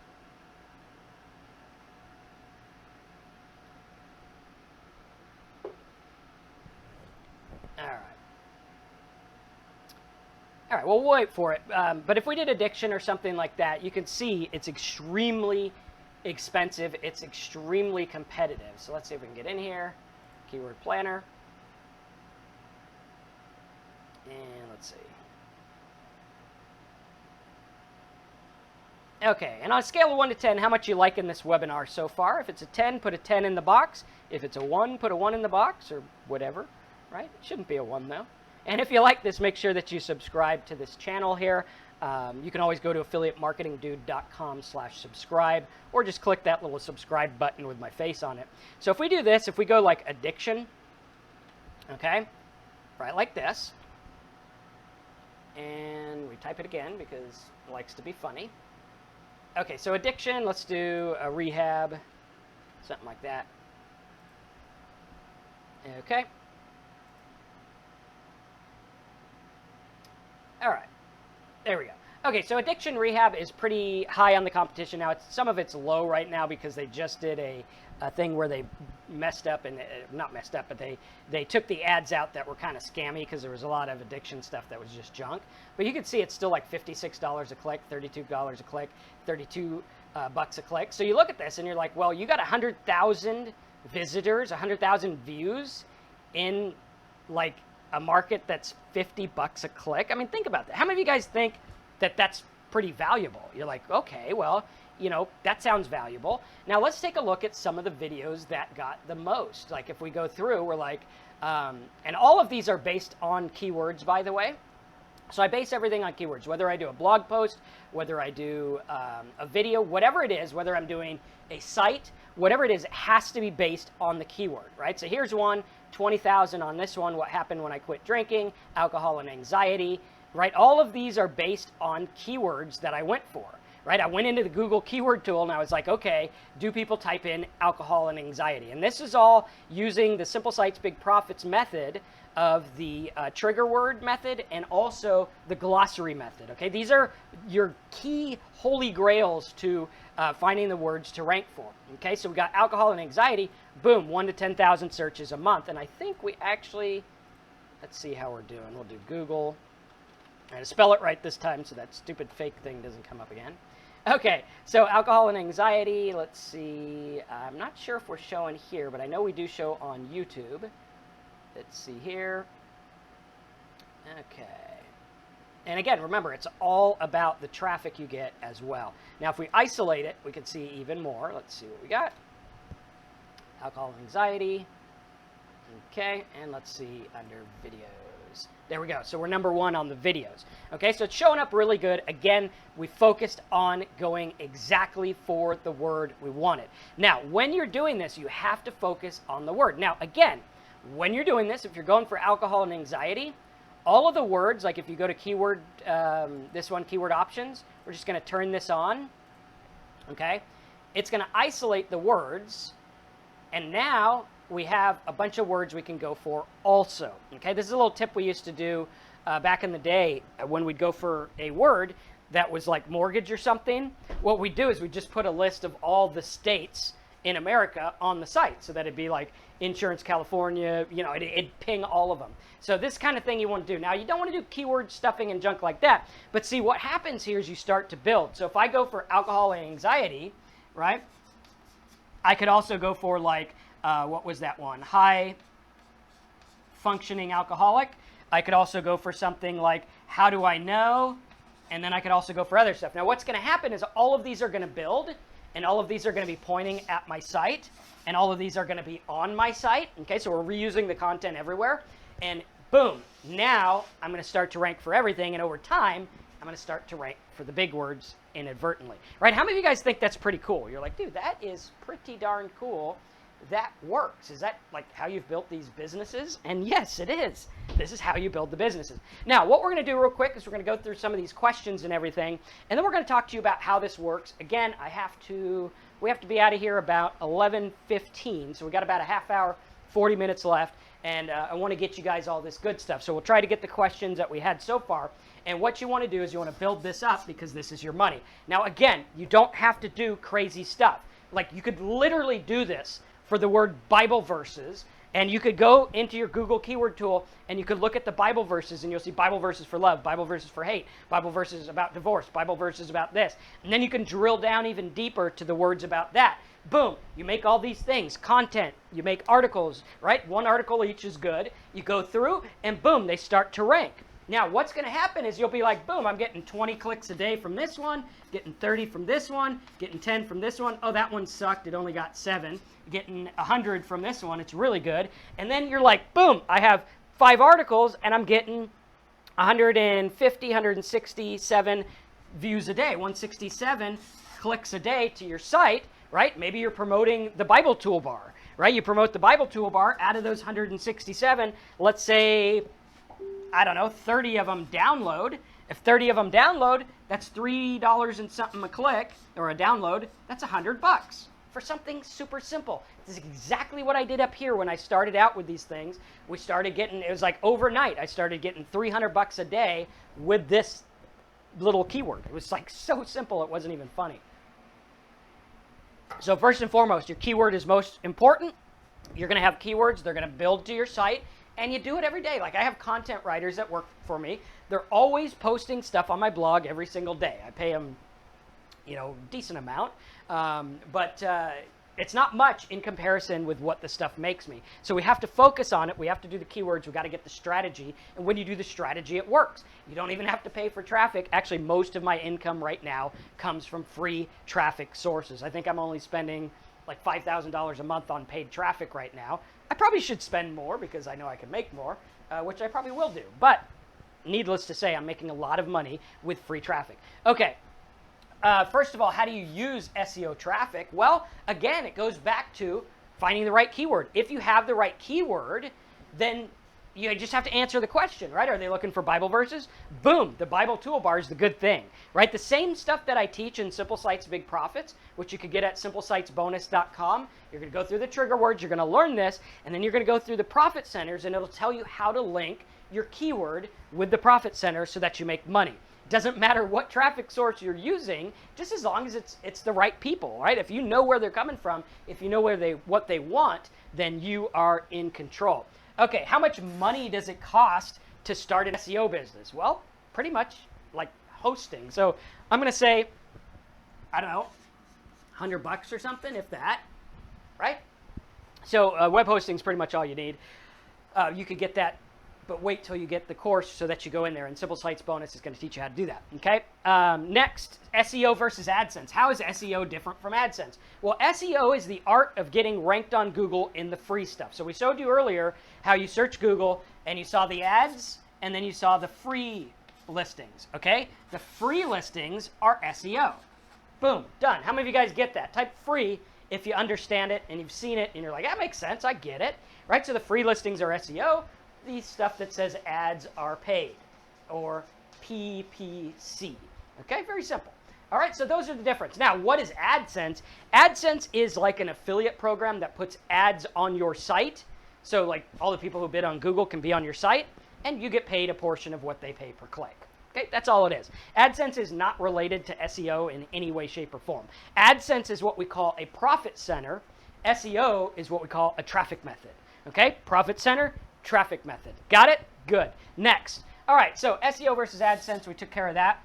All right, well, we'll wait for it. But if we did addiction or something like that, you can see it's extremely expensive. It's extremely competitive. So let's see if we can get in here. Keyword planner. And let's see. Okay, and on a scale of 1 to 10, how much you liking this webinar so far? If it's a 10, put a 10 in the box. If it's a 1, put a 1 in the box, or whatever, right? It shouldn't be a 1, though. And if you like this, make sure that you subscribe to this channel here. You can always go to affiliatemarketingdude.com/subscribe, or just click that little subscribe button with my face on it. So if we do this, if we go like addiction, okay, right like this, and retype it again because it likes to be funny. Okay, so addiction, let's do a rehab, something like that. Okay. All right, there we go. Okay, so addiction rehab is pretty high on the competition now. Some of it's low right now because they just did a thing where they messed up, and not messed up, but they took the ads out that were kind of scammy because there was a lot of addiction stuff that was just junk. But you can see it's still like $56 a click, $32 a click, 32 bucks a click. So you look at this and you're like, well, you got 100,000 visitors, 100,000 views in like a market that's 50 bucks a click. I mean, think about that. How many of you guys think that that's pretty valuable? You're like, okay, well, you know, that sounds valuable. Now let's take a look at some of the videos that got the most. Like if we go through, we're like, and all of these are based on keywords, by the way. So I base everything on keywords, whether I do a blog post, whether I do a video, whatever it is, whether I'm doing a site, whatever it is, it has to be based on the keyword, right? So here's one, 20,000 on this one, what happened when I quit drinking, alcohol and anxiety, right? All of these are based on keywords that I went for, right? I went into the Google keyword tool and I was like, okay, do people type in alcohol and anxiety? And this is all using the Simple Sites Big Profits method of the trigger word method and also the glossary method, okay? These are your key holy grails to finding the words to rank for, okay? So we got alcohol and anxiety, boom, 1 to 10,000 searches a month. And I think we actually, let's see how we're doing. We'll do Google. I'm going to spell it right this time so that stupid fake thing doesn't come up again. Okay, so alcohol and anxiety, let's see. I'm not sure if we're showing here, but I know we do show on YouTube. Let's see here. Okay. And again, remember, it's all about the traffic you get as well. Now, if we isolate it, we can see even more. Let's see what we got. Alcohol and anxiety. Okay, and let's see under videos. There we go. So we're number 1 on the videos. Okay, so it's showing up really good. Again, we focused on going exactly for the word we wanted. Now, when you're doing this, you have to focus on the word. Now, again, when you're doing this, if you're going for alcohol and anxiety, all of the words, like if you go to keyword, this one, keyword options, we're just going to turn this on. Okay, it's going to isolate the words, and now we have a bunch of words we can go for also. Okay, this is a little tip we used to do back in the day when we'd go for a word that was like mortgage or something. What we'd do is we'd just put a list of all the states in America on the site, so that it'd be like insurance California, you know, it'd ping all of them. So this kind of thing you want to do. Now, you don't want to do keyword stuffing and junk like that, but see what happens here is you start to build. So if I go for alcohol and anxiety, right, I could also go for like, what was that one? High functioning alcoholic. I could also go for something like, how do I know? And then I could also go for other stuff. Now, what's going to happen is all of these are going to build, and all of these are going to be pointing at my site, and all of these are going to be on my site. Okay, so we're reusing the content everywhere. And boom, now I'm going to start to rank for everything, and over time, I'm going to start to rank for the big words inadvertently. Right? How many of you guys think that's pretty cool? You're like, dude, that is pretty darn cool. That works. Is that like how you've built these businesses? And yes, it is. This is how you build the businesses. Now, what we're going to do real quick is we're going to go through some of these questions and everything, and then we're going to talk to you about how this works. Again, we have to be out of here about 11:15, so we got about a half hour, 40 minutes left, and I want to get you guys all this good stuff. So we'll try to get the questions that we had so far, and what you want to do is you want to build this up because this is your money. Now, again, you don't have to do crazy stuff. Like, you could literally do this for the word Bible verses, and you could go into your Google keyword tool and you could look at the Bible verses, and you'll see Bible verses for love, Bible verses for hate, Bible verses about divorce, Bible verses about this. And then you can drill down even deeper to the words about that. Boom, you make all these things, content, you make articles, right? One article each is good. You go through and boom, they start to rank. Now, what's going to happen is you'll be like, boom, I'm getting 20 clicks a day from this one, getting 30 from this one, getting 10 from this one. Oh, that one sucked. It only got 7. Getting 100 from this one. It's really good. And then you're like, boom, I have 5 articles, and I'm getting 150, 167 views a day, 167 clicks a day to your site, right? Maybe you're promoting the Bible toolbar, right? You promote the Bible toolbar. Out of those 167, let's say I don't know, 30 of them download. If 30 of them download, that's $3 and something a click, or a download. That's $100 for something super simple. This is exactly what I did up here when I started out with these things. We started getting, it was like overnight, I started getting $300 a day with this little keyword. It was like so simple, it wasn't even funny. So first and foremost, your keyword is most important. You're going to have keywords. They're going to build to your site, and you do it every day. Like I have content writers that work for me. They're always posting stuff on my blog every single day. I pay them, you know, decent amount, but it's not much in comparison with what the stuff makes me. So we have to focus on it. We have to do the keywords. We got to get the strategy, and when you do the strategy, it works. You don't even have to pay for traffic. Actually, most of my income right now comes from free traffic sources. I think I'm only spending like $5,000 a month on paid traffic right now. I probably should spend more because I know I can make more, which I probably will do. But needless to say, I'm making a lot of money with free traffic. Okay, first of all, how do you use SEO traffic? Well, again, it goes back to finding the right keyword. If you have the right keyword, then you just have to answer the question, right? Are they looking for Bible verses? Boom, the Bible toolbar is the good thing, right? The same stuff that I teach in Simple Sites Big Profits, which you could get at simplesitesbonus.com. You're going to go through the trigger words, you're going to learn this, and then you're going to go through the profit centers, and it'll tell you how to link your keyword with the profit center so that you make money. Doesn't matter what traffic source you're using, just as long as it's the right people, right? If you know where they're coming from, if you know what they want, then you are in control. Okay, how much money does it cost to start an SEO business? Well, pretty much like hosting. So I'm going to say, I don't know, $100 or something, if that, right? So web hosting is pretty much all you need. You could get that, but wait till you get the course so that you go in there, and Simple Sites Bonus is going to teach you how to do that, okay? Next, SEO versus AdSense. How is SEO different from AdSense? Well, SEO is the art of getting ranked on Google in the free stuff. So we showed you earlier how you search Google, and you saw the ads, and then you saw the free listings, okay? The free listings are SEO. Boom, done. How many of you guys get that? Type free if you understand it, and you've seen it, and you're like, that makes sense, I get it, right? So the free listings are SEO. The stuff that says ads are paid, or PPC. Okay, very simple. All right, so those are the difference. Now, what is AdSense? AdSense is like an affiliate program that puts ads on your site. So like all the people who bid on Google can be on your site, and you get paid a portion of what they pay per click. Okay, that's all it is. AdSense is not related to SEO in any way, shape, or form. AdSense is what we call a profit center. SEO is what we call a traffic method. Okay, profit center, traffic method. Got it? Good. Next. All right, so SEO versus AdSense, we took care of that.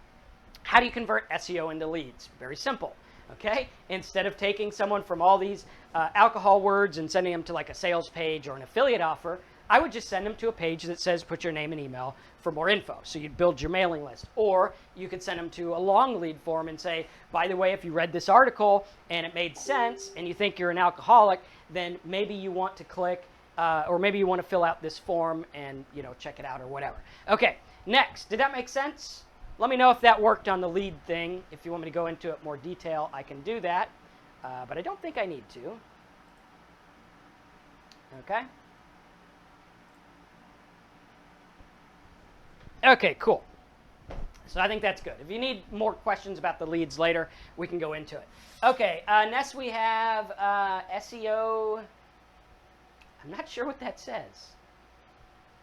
How do you convert SEO into leads? Very simple, okay? Instead of taking someone from all these alcohol words and sending them to like a sales page or an affiliate offer, I would just send them to a page that says put your name and email for more info. So you'd build your mailing list. Or you could send them to a long lead form and say, by the way, if you read this article and it made sense and you think you're an alcoholic, then maybe you want to click or maybe you want to fill out this form and, you know, check it out or whatever. Okay, next. Did that make sense? Let me know if that worked on the lead thing. If you want me to go into it more detail, I can do that. But I don't think I need to. Okay. Okay, cool. So I think that's good. If you need more questions about the leads later, we can go into it. Okay, next we have SEO. I'm not sure what that says.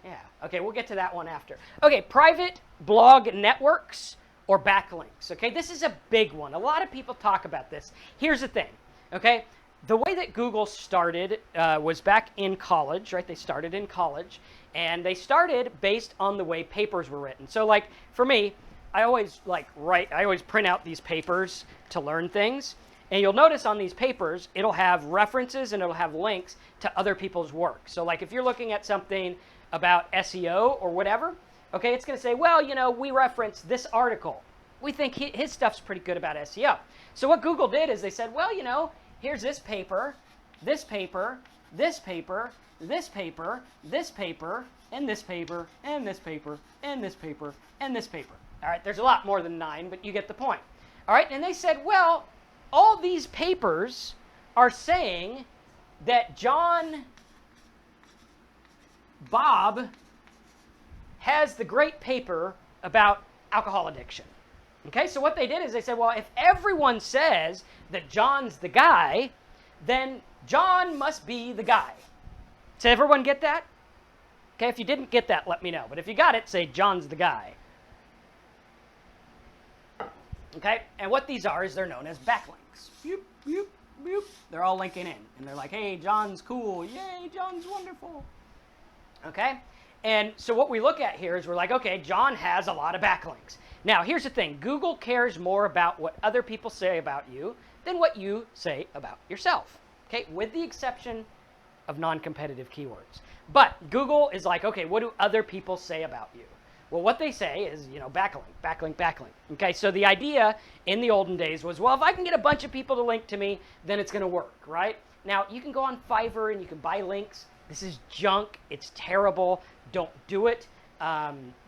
Yeah, okay, we'll get to that one after. Okay, private blog networks or backlinks. Okay, this is a big one. A lot of people talk about this. Here's the thing, okay? The way that Google started was back in college, right? They started in college, and they started based on the way papers were written. So like for me, I always print out these papers to learn things. And you'll notice on these papers, it'll have references and it'll have links to other people's work. So like if you're looking at something about SEO or whatever, okay, it's going to say, well, you know, we reference this article. We think his stuff's pretty good about SEO. So what Google did is they said, well, you know, here's this paper, this paper, this paper, this paper, this paper, and this paper, and this paper, and this paper, and this paper. All right, there's a lot more than 9, but you get the point. All right, and they said, well, all these papers are saying that John, Bob, has the great paper about alcohol addiction. Okay, so what they did is they said, well, if everyone says that John's the guy, then John must be the guy. Does everyone get that? Okay, if you didn't get that, let me know. But if you got it, say John's the guy. Okay, and what these are is they're known as backlinks. Boop, boop, boop. They're all linking in. And they're like, hey, John's cool. Yay, John's wonderful. Okay, and so what we look at here is we're like, okay, John has a lot of backlinks. Now, here's the thing. Google cares more about what other people say about you than what you say about yourself. Okay, with the exception of non-competitive keywords. But Google is like, okay, what do other people say about you? Well, what they say is, you know, backlink, backlink, backlink. Okay, so the idea in the olden days was, well, if I can get a bunch of people to link to me, then it's going to work, right? Now, you can go on Fiverr and you can buy links. This is junk. It's terrible. Don't do it.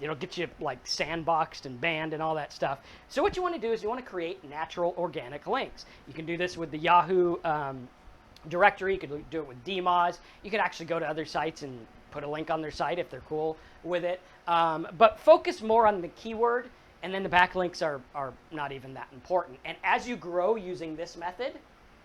It'll get you like sandboxed and banned and all that stuff. So what you want to do is you want to create natural organic links. You can do this with the Yahoo directory. You could do it with DMOZ. You could actually go to other sites and put a link on their site if they're cool with it. But focus more on the keyword, and then the backlinks are not even that important. And as you grow using this method,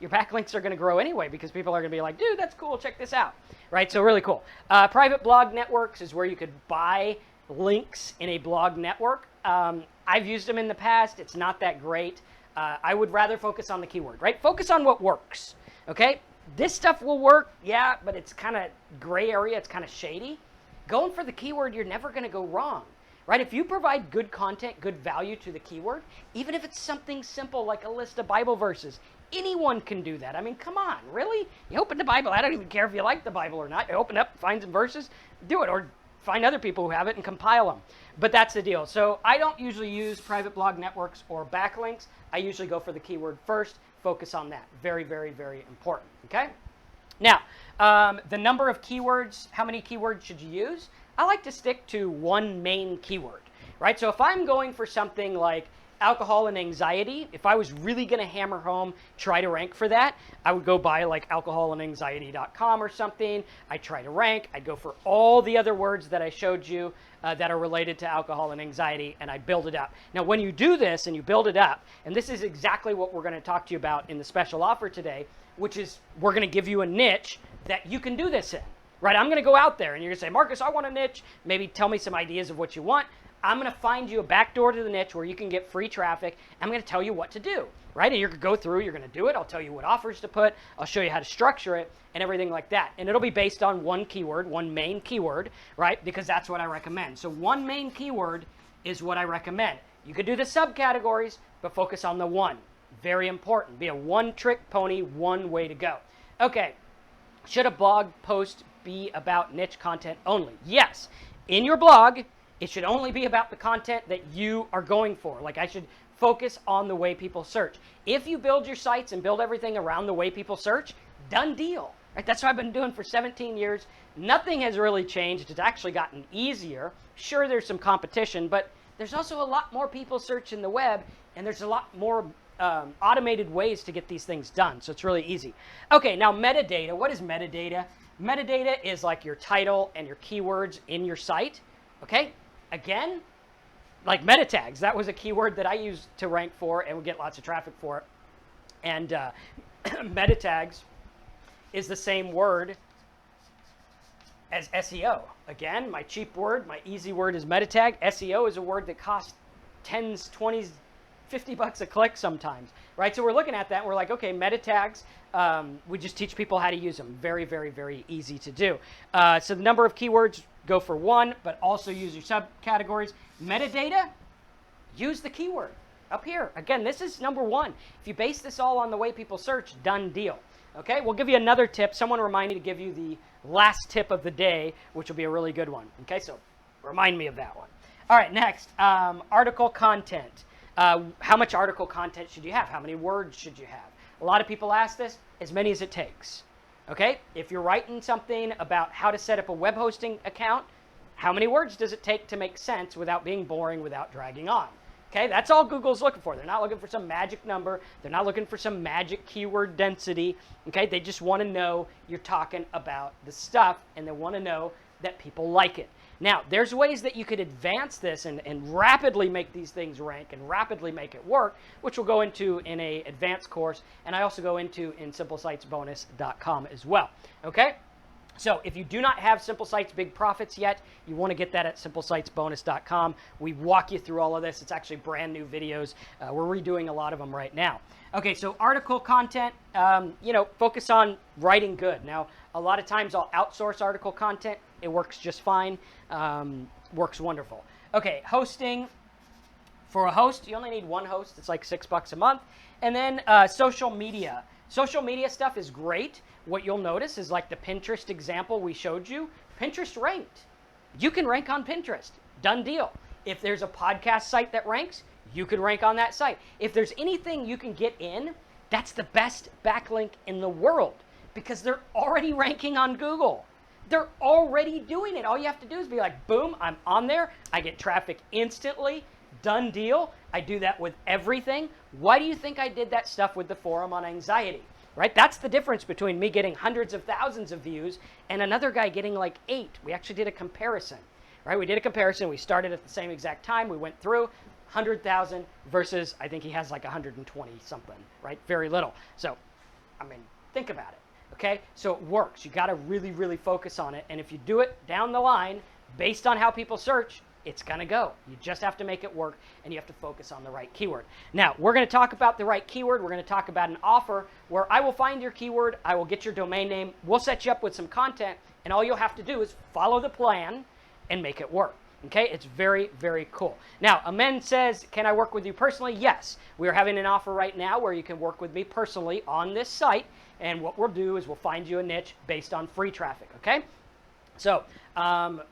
your backlinks are going to grow anyway because people are going to be like, dude, that's cool, check this out, right? So really cool. Private blog networks is where you could buy links in a blog network. I've used them in the past. It's not that great. I would rather focus on the keyword, right? Focus on what works, okay? This stuff will work, yeah, but it's kind of gray area. It's kind of shady. Going for the keyword, you're never going to go wrong, right? If you provide good content, good value to the keyword, even if it's something simple like a list of Bible verses, anyone can do that. I mean, come on, really? You open the Bible. I don't even care if you like the Bible or not. You open it up, find some verses, do it, or find other people who have it and compile them. But that's the deal. So I don't usually use private blog networks or backlinks. I usually go for the keyword first, focus on that. Very, very, very important, okay? Now, the number of keywords, how many keywords should you use? I like to stick to one main keyword, right? So if I'm going for something like alcohol and anxiety, if I was really going to hammer home, try to rank for that, I would go buy like alcoholandanxiety.com or something. I'd try to rank. I'd go for all the other words that I showed you that are related to alcohol and anxiety, and I build it up. Now, when you do this and you build it up, and this is exactly what we're going to talk to you about in the special offer today, which is we're going to give you a niche that you can do this in, right? I'm going to go out there and you're going to say, Marcus, I want a niche. Maybe tell me some ideas of what you want. I'm going to find you a backdoor to the niche where you can get free traffic. I'm going to tell you what to do, right? And you're going to go through, you're going to do it. I'll tell you what offers to put. I'll show you how to structure it and everything like that. And it'll be based on one keyword, one main keyword, right? Because that's what I recommend. So one main keyword is what I recommend. You could do the subcategories, but focus on the one. Very important. Be a one-trick pony, one way to go. Okay, should a blog post be about niche content only? Yes. In your blog, it should only be about the content that you are going for. Like I should focus on the way people search. If you build your sites and build everything around the way people search, done deal. Right? That's what I've been doing for 17 years. Nothing has really changed. It's actually gotten easier. Sure, there's some competition, but there's also a lot more people searching the web, and there's a lot more automated ways to get these things done. So it's really easy. Okay, now metadata. What is metadata? Metadata is like your title and your keywords in your site. Okay? Again, like meta tags, that was a keyword that I used to rank for and would get lots of traffic for it. And meta tags is the same word as SEO. Again, my cheap word, my easy word is meta tag. SEO is a word that costs 10s, 20s, $50 a click sometimes, right? So we're looking at that and we're like, okay, meta tags, we just teach people how to use them. Very, very, very easy to do. So the number of keywords, go for one, but also use your subcategories. Metadata, use the keyword up here. Again, this is number one. If you base this all on the way people search, done deal. Okay, we'll give you another tip. Someone remind me to give you the last tip of the day, which will be a really good one. Okay, so remind me of that one. All right, next, article content. How much article content should you have? How many words should you have? A lot of people ask this, as many as it takes. Okay, if you're writing something about how to set up a web hosting account, how many words does it take to make sense without being boring, without dragging on? Okay, that's all Google's looking for. They're not looking for some magic number. They're not looking for some magic keyword density. Okay, they just want to know you're talking about the stuff, and they want to know that people like it. Now, there's ways that you could advance this and rapidly make these things rank and rapidly make it work, which we'll go into in a advanced course, and I also go into in simplesitesbonus.com as well, okay? So if you do not have Simple Sites Big Profits yet, you want to get that at simplesitesbonus.com. We walk you through all of this. It's actually brand new videos. We're redoing a lot of them right now. Okay, so article content, focus on writing good. Now, a lot of times I'll outsource article content. It works just fine. Works wonderful. Okay, hosting. For a host, you only need one host. It's like $6 a month. And then social media. Social media stuff is great. What you'll notice is like the Pinterest example we showed you. Pinterest ranked. You can rank on Pinterest. Done deal. If there's a podcast site that ranks, you could rank on that site. If there's anything you can get in, that's the best backlink in the world because they're already ranking on Google. They're already doing it. All you have to do is be like, boom, I'm on there. I get traffic instantly. Done deal. I do that with everything. Why do you think I did that stuff with the forum on anxiety? Right? That's the difference between me getting hundreds of thousands of views and another guy getting like 8. We actually did a comparison. Right? We did a comparison. We started at the same exact time. We went through 100,000 versus I think he has like 120 something, right? Very little. So, I mean, think about it. Okay? So it works. You got to really, really focus on it. And if you do it down the line based on how people search, it's going to go. You just have to make it work, and you have to focus on the right keyword. Now, we're going to talk about the right keyword. We're going to talk about an offer where I will find your keyword, I will get your domain name, we'll set you up with some content, and all you'll have to do is follow the plan and make it work. Okay? It's very, very cool. Now, Amen says, can I work with you personally? Yes. We are having an offer right now where you can work with me personally on this site, and what we'll do is we'll find you a niche based on free traffic, okay? So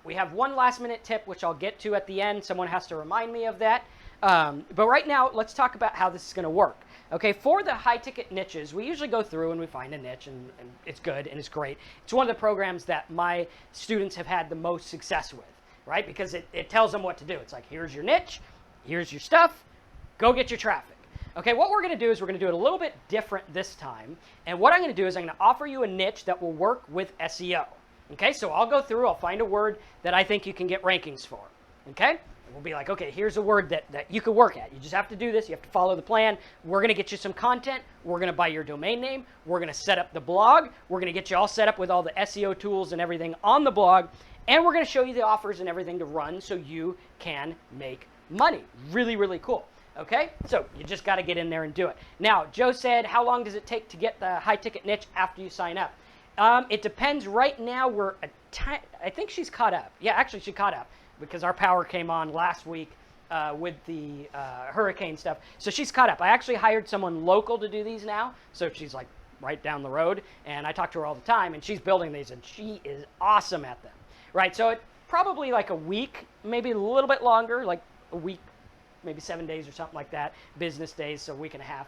we have one last minute tip, which I'll get to at the end. Someone has to remind me of that. But right now, let's talk about how this is going to work. Okay, for the high ticket niches, we usually go through and we find a niche and it's good and it's great. It's one of the programs that my students have had the most success with, right? Because it tells them what to do. It's like, here's your niche, here's your stuff, go get your traffic. Okay, what we're going to do is we're going to do it a little bit different this time. And what I'm going to do is I'm going to offer you a niche that will work with SEO. Okay, so I'll go through, I'll find a word that I think you can get rankings for. Okay, and we'll be like, okay, here's a word that you could work at. You just have to do this, you have to follow the plan. We're going to get you some content, we're going to buy your domain name, we're going to set up the blog, we're going to get you all set up with all the SEO tools and everything on the blog, and we're going to show you the offers and everything to run so you can make money. Really, really cool. Okay, so you just got to get in there and do it. Now, Joe said, how long does it take to get the high ticket niche after you sign up? It depends. Right now, I think she's caught up. Yeah, actually, she caught up because our power came on last week with the hurricane stuff. So she's caught up. I actually hired someone local to do these now. So she's like right down the road. And I talk to her all the time. And she's building these. And she is awesome at them. Right? So it probably like a week, maybe a little bit longer, like a week, maybe 7 days or something like that. Business days, so a week and a half.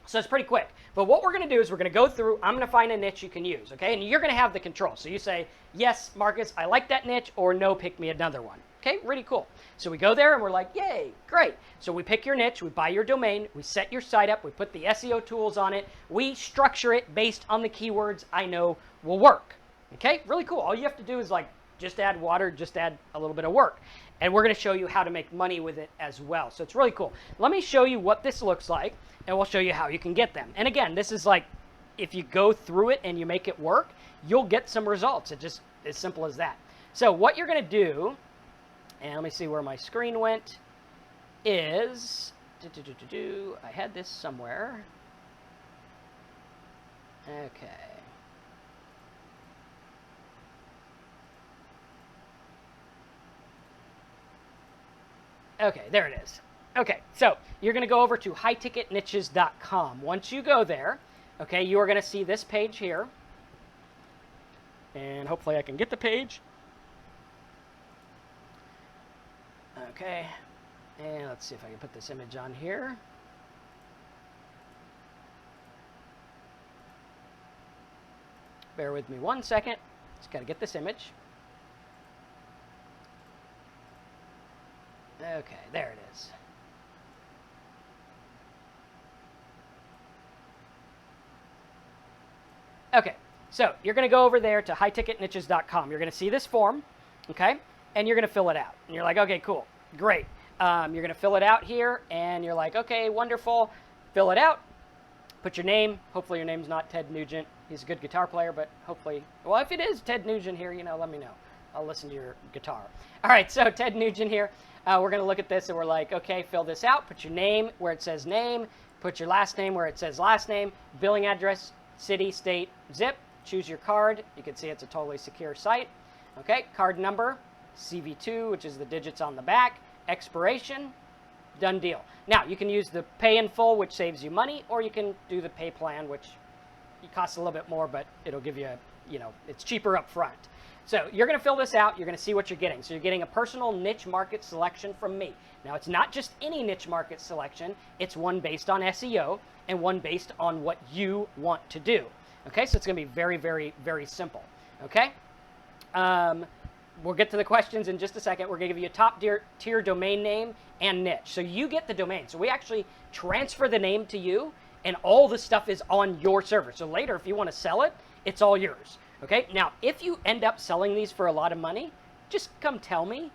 So it's pretty quick. But what we're going to do is we're going to go through, I'm going to find a niche you can use, okay? And you're going to have the control. So you say, yes, Marcus, I like that niche, or no, pick me another one. Okay, really cool. So we go there and we're like, yay, great. So we pick your niche, we buy your domain, we set your site up, we put the SEO tools on it, we structure it based on the keywords I know will work. Okay, really cool. All you have to do is like, just add water, just add a little bit of work. And we're going to show you how to make money with it as well. So it's really cool. Let me show you what this looks like, and we'll show you how you can get them. And again, this is like, if you go through it and you make it work, you'll get some results. It's just as simple as that. So what you're going to do, and let me see where my screen went, is, I had this somewhere. Okay. Okay, there it is. Okay, so you're going to go over to highticketniches.com. Once you go there, okay, you are going to see this page here. And hopefully I can get the page. Okay, and let's see if I can put this image on here. Bear with me 1 second. Just got to get this image. Okay, there it is. Okay, So you're going to go over there to highticketniches.com. You're going to see this form, okay? And you're going to fill it out. And you're like, okay, cool, great. You're going to fill it out here, and you're like, okay, wonderful. Fill it out. Put your name. Hopefully your name's not Ted Nugent. He's a good guitar player, but hopefully, well, if it is Ted Nugent here, let me know. I'll listen to your guitar. All right, so Ted Nugent here. We're going to look at this, and we're like, okay, fill this out. Put your name where it says name. Put your last name where it says last name. Billing address, city, state, zip. Choose your card. You can see it's a totally secure site. Okay, card number, CV2, which is the digits on the back. Expiration, done deal. Now, you can use the pay in full, which saves you money, or you can do the pay plan, which it costs a little bit more, but it'll give you, it's cheaper up front. So you're going to fill this out. You're going to see what you're getting. So you're getting a personal niche market selection from me. Now, it's not just any niche market selection. It's one based on SEO and one based on what you want to do. Okay, so it's going to be very, very, very simple. Okay? We'll get to the questions in just a second. We're going to give you a top tier domain name and niche. So you get the domain. So we actually transfer the name to you, and all the stuff is on your server. So later, if you want to sell it, it's all yours. Okay? Now, if you end up selling these for a lot of money, just come tell me,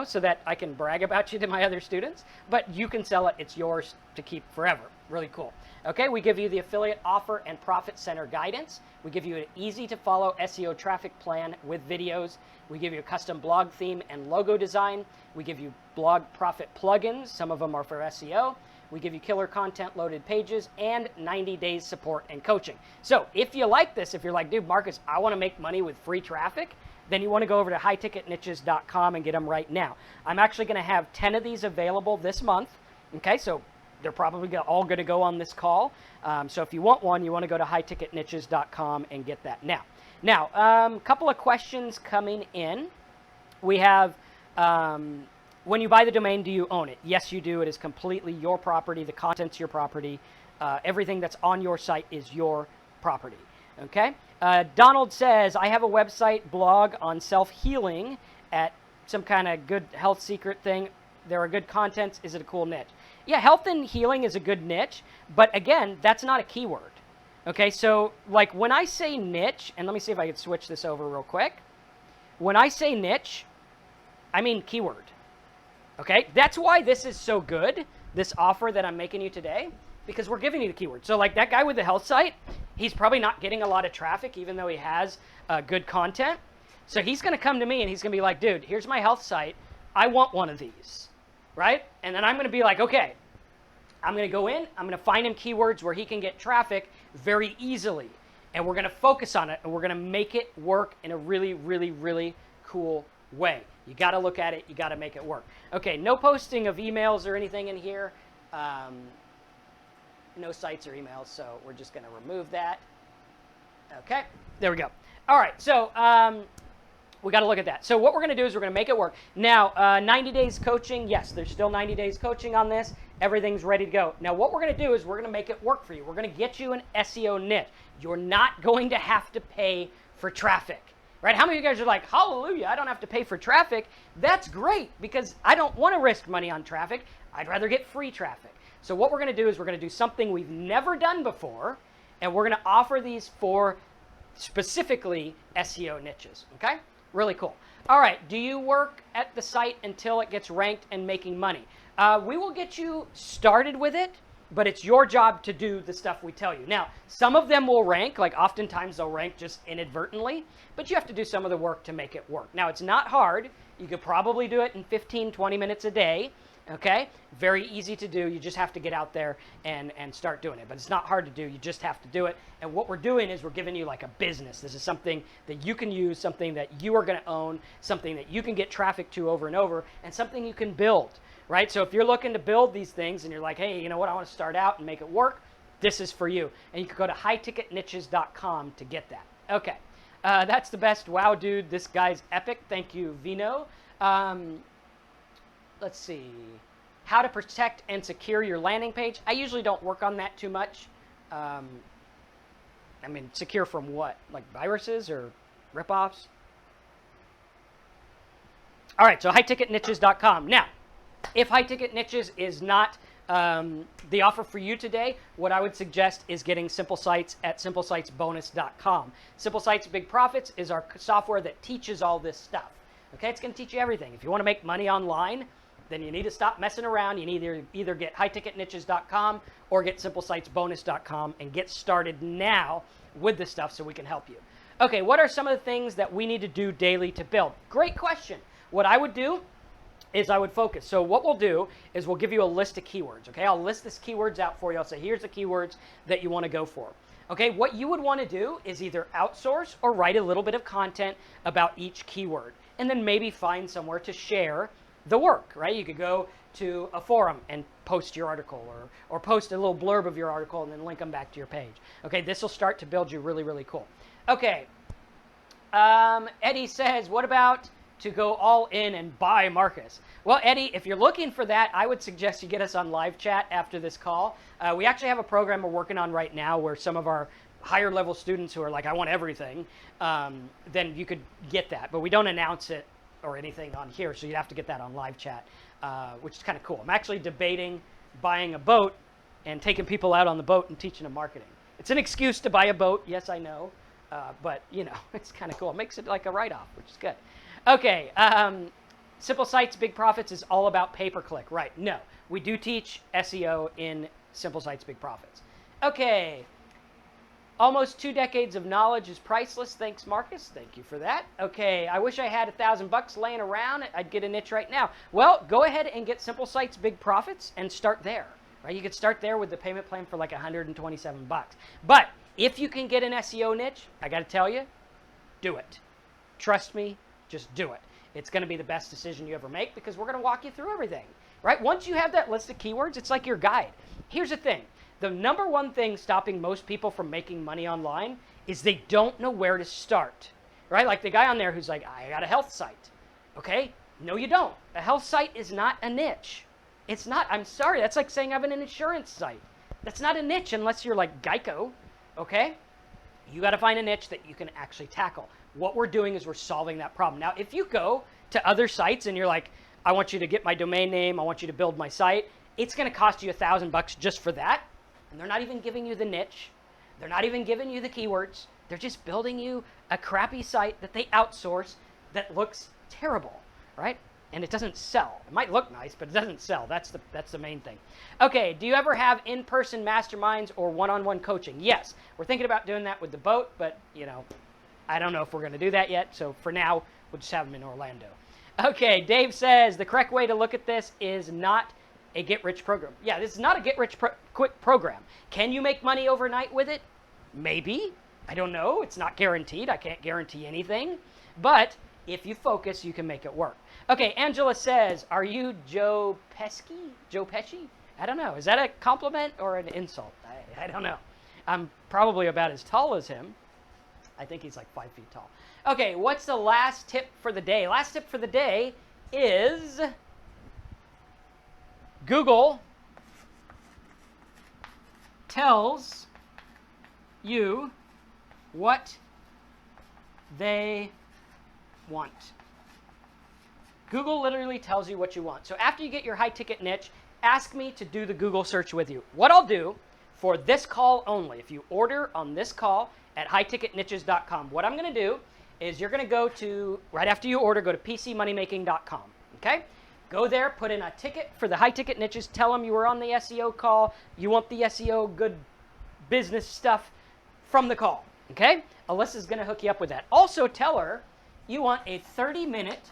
so that I can brag about you to my other students. But you can sell it. It's yours to keep forever. Really cool. Okay, we give you the affiliate offer and profit center guidance. We give you an easy to follow SEO traffic plan with videos. We give you a custom blog theme and logo design. We give you blog profit plugins. Some of them are for SEO. We give you killer content loaded pages and 90 days support and coaching. So if you like this, if you're like, dude, Marcus, I want to make money with free traffic, then you want to go over to highticketniches.com and get them right now. I'm actually going to have 10 of these available this month. Okay, so they're probably all going to go on this call. So if you want one, you want to go to highticketniches.com and get that now. Now, a couple of questions coming in. We have, when you buy the domain, do you own it? Yes, you do. It is completely your property. The content's your property. Everything that's on your site is your property. Okay? Donald says, I have a website blog on self-healing at some kind of good health secret thing. There are good contents. Is it a cool niche? Yeah, health and healing is a good niche, but again, that's not a keyword. Okay, so like when I say niche, and let me see if I can switch this over real quick. When I say niche, I mean keyword. Okay, that's why this is so good, this offer that I'm making you today, because we're giving you the keyword. So like that guy with the health site, he's probably not getting a lot of traffic, even though he has good content. So he's going to come to me and he's going to be like, dude, here's my health site. I want one of these. Right? And then I'm going to be like, okay, I'm going to go in, I'm going to find him keywords where he can get traffic very easily. And we're going to focus on it, and we're going to make it work in a really, really, really cool way. You got to look at it. You got to make it work. Okay, no posting of emails or anything in here. No sites or emails, so we're just going to remove that. Okay, there we go. All right, so we got to look at that. So what we're going to do is we're going to make it work. Now, 90 days coaching. Yes, there's still 90 days coaching on this. Everything's ready to go. Now, what we're going to do is we're going to make it work for you. We're going to get you an SEO niche. You're not going to have to pay for traffic, right? How many of you guys are like, hallelujah, I don't have to pay for traffic? That's great, because I don't want to risk money on traffic. I'd rather get free traffic. So what we're going to do is we're going to do something we've never done before, and we're going to offer these for specifically SEO niches, okay? Really cool. All right, do you work at the site until it gets ranked and making money? We will get you started with it, but it's your job to do the stuff we tell you. Now, some of them will rank, like oftentimes they'll rank just inadvertently, but you have to do some of the work to make it work. Now, it's not hard. You could probably do it in 15, 20 minutes a day. Okay, very easy to do. You just have to get out there and start doing it. But it's not hard to do. You just have to do it. And what we're doing is we're giving you like a business. This is something that you can use, something that you are going to own, something that you can get traffic to over and over, and something you can build, right? So if you're looking to build these things and you're like, hey, you know what, I want to start out and make it work, this is for you. And you can go to highticketniches.com to get that. Okay, that's the best. Wow, dude, this guy's epic. Thank you, Vino. Let's see, how to protect and secure your landing page. I usually don't work on that too much. I mean, secure from what? Like viruses or ripoffs? All right, so highticketniches.com. Now, if High Ticket Niches is not the offer for you today, what I would suggest is getting Simple Sites at simplesitesbonus.com. Simple Sites Big Profits is our software that teaches all this stuff. Okay, it's going to teach you everything. If you want to make money online, then you need to stop messing around. You need to either get highticketniches.com or get simplesitesbonus.com and get started now with this stuff so we can help you. Okay, what are some of the things that we need to do daily to build? Great question. What I would do is I would focus. So what we'll do is we'll give you a list of keywords, okay? I'll list these keywords out for you. I'll say, here's the keywords that you want to go for. Okay, what you would want to do is either outsource or write a little bit of content about each keyword, and then maybe find somewhere to share the work, right? You could go to a forum and post your article, or post a little blurb of your article and then link them back to your page. Okay, this will start to build you really, really cool. Okay, Eddie says, what about to go all in and buy Marcus? Well, Eddie, if you're looking for that, I would suggest you get us on live chat after this call. We actually have a program we're working on right now where some of our higher level students who are like, I want everything, then you could get that. But we don't announce it or anything on here, so you'd have to get that on live chat, which is kind of cool. I'm actually debating buying a boat and taking people out on the boat and teaching them marketing. It's an excuse to buy a boat, yes, I know, but you know, it's kind of cool. It makes it like a write-off, which is good. Okay, Simple Sites Big Profits is all about pay-per-click, right? No, we do teach SEO in Simple Sites Big Profits. Okay, almost 2 decades of knowledge is priceless. Thanks, Marcus. Thank you for that. Okay, I wish I had $1,000 laying around. I'd get a niche right now. Well, go ahead and get Simple Sites Big Profits and start there, right? You could start there with the payment plan for like $127. But if you can get an SEO niche, I got to tell you, do it. Trust me, just do it. It's going to be the best decision you ever make because we're going to walk you through everything, right? Once you have that list of keywords, it's like your guide. Here's the thing. The number one thing stopping most people from making money online is they don't know where to start, right? Like the guy on there who's like, I got a health site. Okay, no you don't. A health site is not a niche. It's not. I'm sorry. That's like saying I have an insurance site. That's not a niche unless you're like Geico, okay? You got to find a niche that you can actually tackle. What we're doing is we're solving that problem. Now, if you go to other sites and you're like, I want you to get my domain name, I want you to build my site, it's going to cost you $1,000 just for that. And they're not even giving you the niche. They're not even giving you the keywords. They're just building you a crappy site that they outsource that looks terrible, right? And it doesn't sell. It might look nice, but it doesn't sell. That's the main thing. Okay, do you ever have in-person masterminds or one-on-one coaching? Yes, we're thinking about doing that with the boat, but you know, I don't know if we're going to do that yet. So for now, we'll just have them in Orlando. Okay, Dave says the correct way to look at this is not a get-rich program. Yeah, this is not a get-rich-quick program. Can you make money overnight with it? Maybe. I don't know. It's not guaranteed. I can't guarantee anything. But if you focus, you can make it work. Okay, Angela says, are you Joe Pesci? Joe Pesci? I don't know. Is that a compliment or an insult? I don't know. I'm probably about as tall as him. I think he's like 5 feet tall. Okay, what's the last tip for the day? Last tip for the day is Google tells you what they want. Google literally tells you what you want. So after you get your high ticket niche, ask me to do the Google search with you. What I'll do for this call only, if you order on this call at highticketniches.com, what I'm going to do is you're going to go to, right after you order, go to pcmoneymaking.com, okay? Go there, put in a ticket for the high ticket niches, tell them you were on the SEO call, you want the SEO good business stuff from the call, okay? Alyssa's going to hook you up with that. Also tell her you want a 30-minute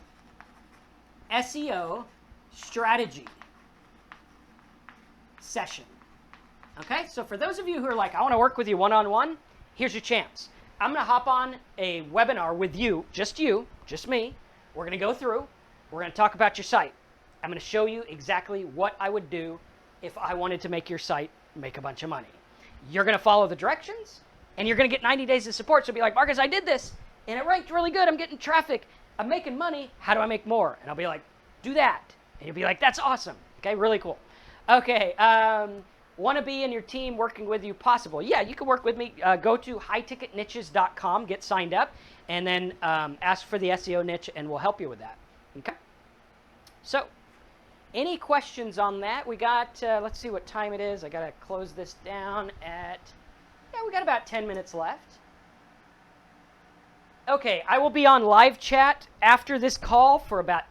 SEO strategy session, okay? So for those of you who are like, I want to work with you one-on-one, here's your chance. I'm going to hop on a webinar with you, just me. We're going to go through. We're going to talk about your site. I'm going to show you exactly what I would do if I wanted to make your site make a bunch of money. You're going to follow the directions, and you're going to get 90 days of support. So be like, Marcus, I did this, and it ranked really good. I'm getting traffic. I'm making money. How do I make more? And I'll be like, do that. And you'll be like, that's awesome. Okay, really cool. Okay, want to be in your team working with you? Possible. Yeah, you can work with me. Go to highticketniches.com, get signed up, and then ask for the SEO niche, and we'll help you with that. Okay? So, Any questions on that? We got, let's see what time it is. I got to close this down at, yeah, we got about 10 minutes left. Okay, I will be on live chat after this call for about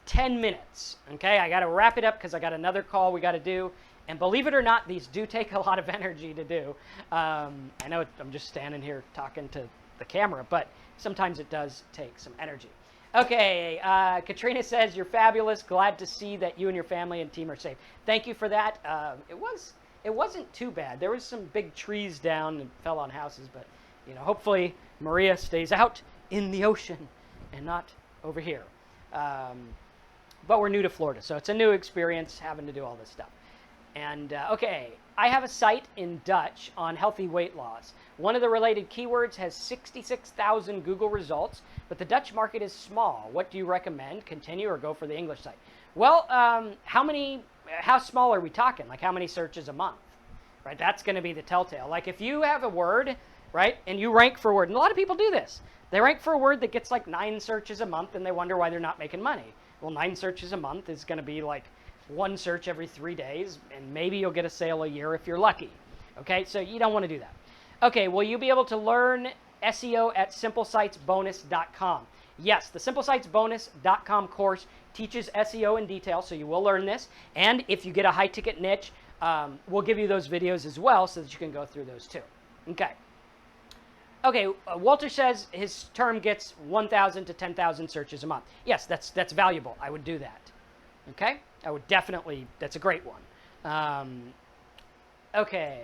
10 minutes. Okay, I got to wrap it up because I got another call we got to do. And believe it or not, these do take a lot of energy to do. I know I'm just standing here talking to the camera, but sometimes it does take some energy. Okay, Katrina says, you're fabulous. Glad to see that you and your family and team are safe. Thank you for that. It wasn't too bad. There was some big trees down and fell on houses, but you know, hopefully Maria stays out in the ocean and not over here. But we're new to Florida, so it's a new experience having to do all this stuff. And okay, I have a site in Dutch on healthy weight loss. One of the related keywords has 66,000 Google results, but the Dutch market is small. What do you recommend? Continue or go for the English site? Well, how small are we talking? Like how many searches a month, right? That's going to be the telltale. Like if you have a word, right, and you rank for a word, and a lot of people do this. They rank for a word that gets like 9 searches a month, and they wonder why they're not making money. Well, 9 searches a month is going to be like 1 search every 3 days, and maybe you'll get a sale a year if you're lucky. Okay, so you don't want to do that. Okay, will you be able to learn SEO at simplesitesbonus.com? Yes, the simplesitesbonus.com course teaches SEO in detail, so you will learn this. And if you get a high-ticket niche, we'll give you those videos as well so that you can go through those too. Okay. Okay, Walter says his term gets 1,000 to 10,000 searches a month. Yes, that's valuable. I would do that. Okay? I would definitely, that's a great one. Okay.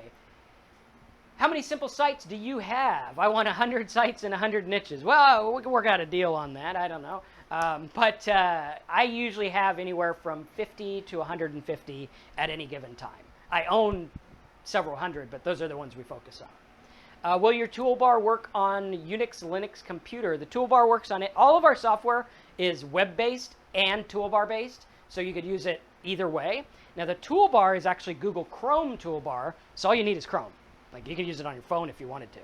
How many simple sites do you have? I want 100 sites and 100 niches. Well, we can work out a deal on that. I don't know. But I usually have anywhere from 50 to 150 at any given time. I own several hundred, but those are the ones we focus on. Will your toolbar work on Unix, Linux computer? The toolbar works on it. All of our software is web-based and toolbar-based, so you could use it either way. Now, the toolbar is actually Google Chrome toolbar, so all you need is Chrome. Like, you could use it on your phone if you wanted to.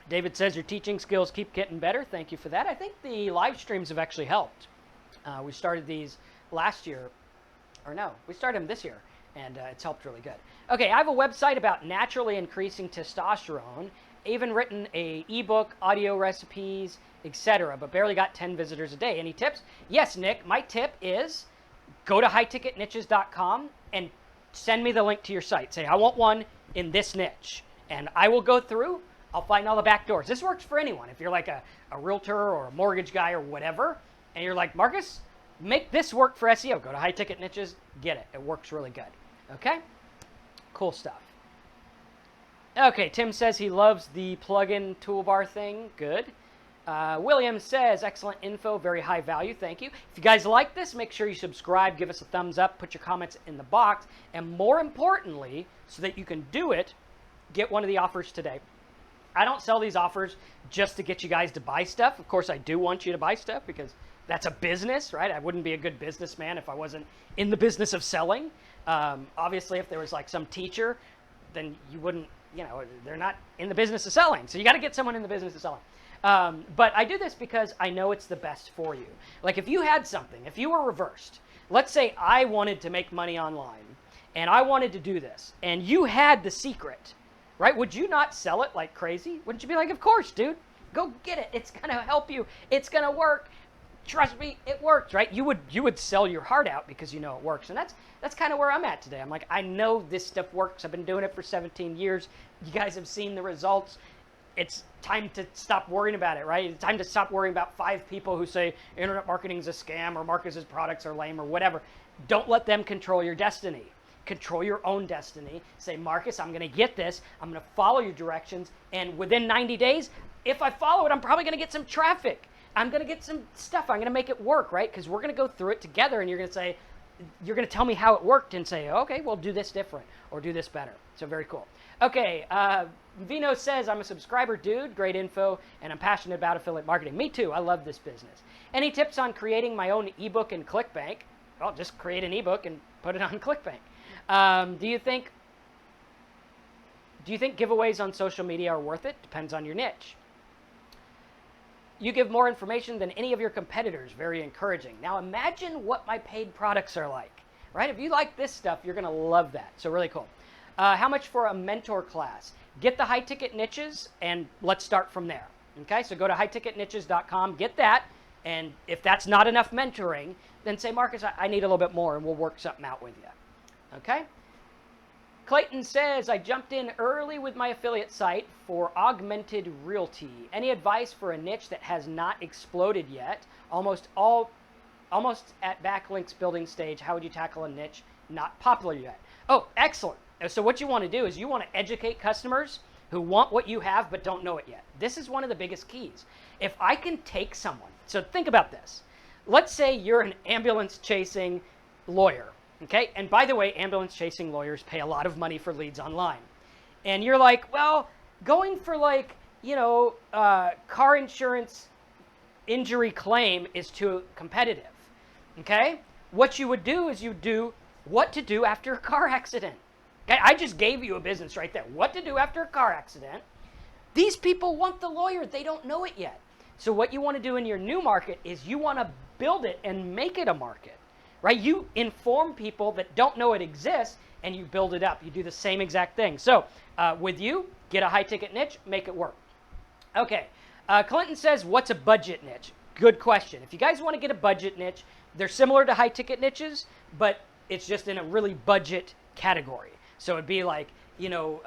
David says your teaching skills keep getting better. Thank you for that. I think the live streams have actually helped. We started these last year, or no, we started them this year, and it's helped really good. Okay, I have a website about naturally increasing testosterone, even written a ebook, audio recipes, etc., but barely got 10 visitors a day. Any tips? Yes, Nick, my tip is go to highticketniches.com and send me the link to your site. Say, I want one in this niche, and I will go through. I'll find all the back doors. This works for anyone. If you're like a realtor or a mortgage guy or whatever, and you're like, Marcus, make this work for SEO. Go to High Ticket Niches, get it. It works really good. Okay? Cool stuff. Okay, Tim says he loves the plugin toolbar thing. Good. William says, excellent info, very high value. Thank you. If you guys like this, make sure you subscribe, give us a thumbs up, put your comments in the box, and more importantly, so that you can do it, get one of the offers today. I don't sell these offers just to get you guys to buy stuff. Of course, I do want you to buy stuff because that's a business, right? I wouldn't be a good businessman if I wasn't in the business of selling. Obviously, if there was like some teacher, then you wouldn't, you know, they're not in the business of selling. So you got to get someone in the business of selling. But I do this because I know it's the best for you. Like if you had something, if you were reversed, let's say I wanted to make money online and I wanted to do this and you had the secret, right? Would you not sell it like crazy? Wouldn't you be like, of course, dude, go get it. It's going to help you. It's going to work. Trust me, it works, right? You would sell your heart out because you know it works. And that's kind of where I'm at today. I'm like, I know this stuff works. I've been doing it for 17 years. You guys have seen the results. It's time to stop worrying about it, right? It's time to stop worrying about 5 people who say internet marketing is a scam or Marcus's products are lame or whatever. Don't let them control your destiny. Control your own destiny. Say, Marcus, I'm going to get this. I'm going to follow your directions. And within 90 days, if I follow it, I'm probably going to get some traffic. I'm going to get some stuff. I'm going to make it work, right? Because we're going to go through it together and you're going to say, you're going to tell me how it worked and say, okay, well, do this different or do this better. So very cool. Okay, Vino says, I'm a subscriber, dude. Great info, and I'm passionate about affiliate marketing. Me too. I love this business. Any tips on creating my own ebook in ClickBank? Well, just create an ebook and put it on ClickBank. Do you think giveaways on social media are worth it? Depends on your niche. You give more information than any of your competitors. Very encouraging. Now imagine what my paid products are like, right? If you like this stuff, you're going to love that. So really cool. How much for a mentor class? Get the high ticket niches and let's start from there. Okay, so go to highticketniches.com, get that. And if that's not enough mentoring, then say, Marcus, I need a little bit more and we'll work something out with you. Okay? Clayton says, I jumped in early with my affiliate site for augmented realty. Any advice for a niche that has not exploded yet? Almost at backlinks building stage. How would you tackle a niche not popular yet? Oh, excellent. So what you want to do is you want to educate customers who want what you have but don't know it yet. This is one of the biggest keys. If I can take someone, so think about this. Let's say you're an ambulance chasing lawyer, okay? And by the way, ambulance chasing lawyers pay a lot of money for leads online. And you're like, well, going for like, you know, car insurance injury claim is too competitive, okay? What you would do is you do what to do after a car accident. Okay, I just gave you a business right there. What to do after a car accident. These people want the lawyer. They don't know it yet. So what you want to do in your new market is you want to build it and make it a market, right? You inform people that don't know it exists and you build it up. You do the same exact thing. So with you, get a high ticket niche, make it work. Okay, Clinton says, what's a budget niche? Good question. If you guys want to get a budget niche, they're similar to high ticket niches, but it's just in a really budget category. So it'd be like, you know,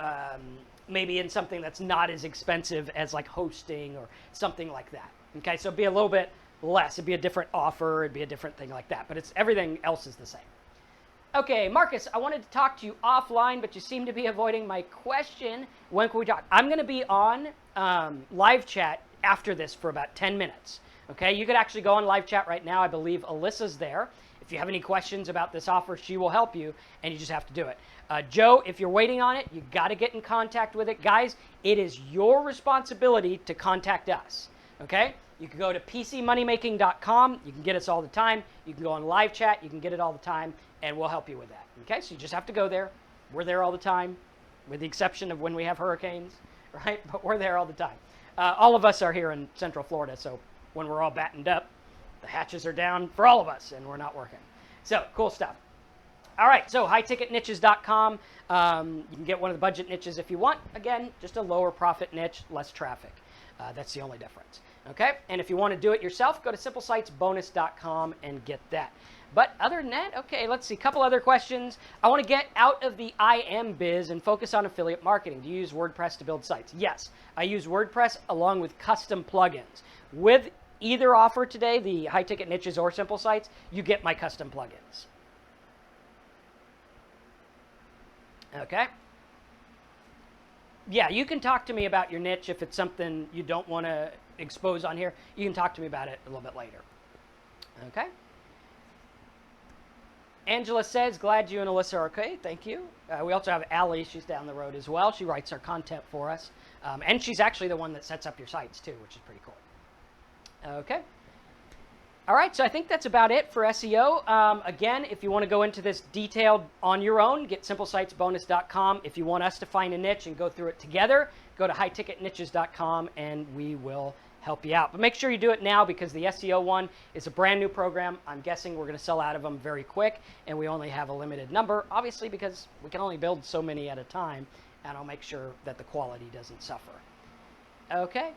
maybe in something that's not as expensive as like hosting or something like that. Okay, so it'd be a little bit less. It'd be a different offer. It'd be a different thing like that. But it's everything else is the same. Okay, Marcus, I wanted to talk to you offline, but you seem to be avoiding my question. When can we talk? I'm going to be on live chat after this for about 10 minutes. Okay, you could actually go on live chat right now. I believe Alyssa's there. If you have any questions about this offer, she will help you, and you just have to do it. Joe, if you're waiting on it, you got to get in contact with it. Guys, it is your responsibility to contact us, okay? You can go to pcmoneymaking.com. You can get us all the time. You can go on live chat. You can get it all the time, and we'll help you with that, okay? So you just have to go there. We're there all the time, with the exception of when we have hurricanes, right? But we're there all the time. All of us are here in Central Florida, so when we're all battened up, the hatches are down for all of us, and we're not working. So, cool stuff. All right, so highticketniches.com. You can get one of the budget niches if you want. Again, just a lower profit niche, less traffic. That's the only difference. Okay, and if you want to do it yourself, go to simplesitesbonus.com and get that. But other than that, okay, let's see, a couple other questions. I want to get out of the IM biz and focus on affiliate marketing. Do you use WordPress to build sites? Yes, I use WordPress along with custom plugins. With either offer today, the high ticket niches or simple sites, you get my custom plugins. Okay. Yeah, you can talk to me about your niche if it's something you don't want to expose on here. You can talk to me about it a little bit later. Okay. Angela says, glad you and Alyssa are okay. Thank you. We also have Allie. She's down the road as well. She writes our content for us. And she's actually the one that sets up your sites too, which is pretty cool. Okay. All right, so I think that's about it for SEO. Again, if you want to go into this detailed on your own, get simplesitesbonus.com. If you want us to find a niche and go through it together, go to highticketniches.com and we will help you out. But make sure you do it now because the SEO one is a brand new program. I'm guessing we're going to sell out of them very quick, and we only have a limited number, obviously because we can only build so many at a time, and I'll make sure that the quality doesn't suffer. Okay.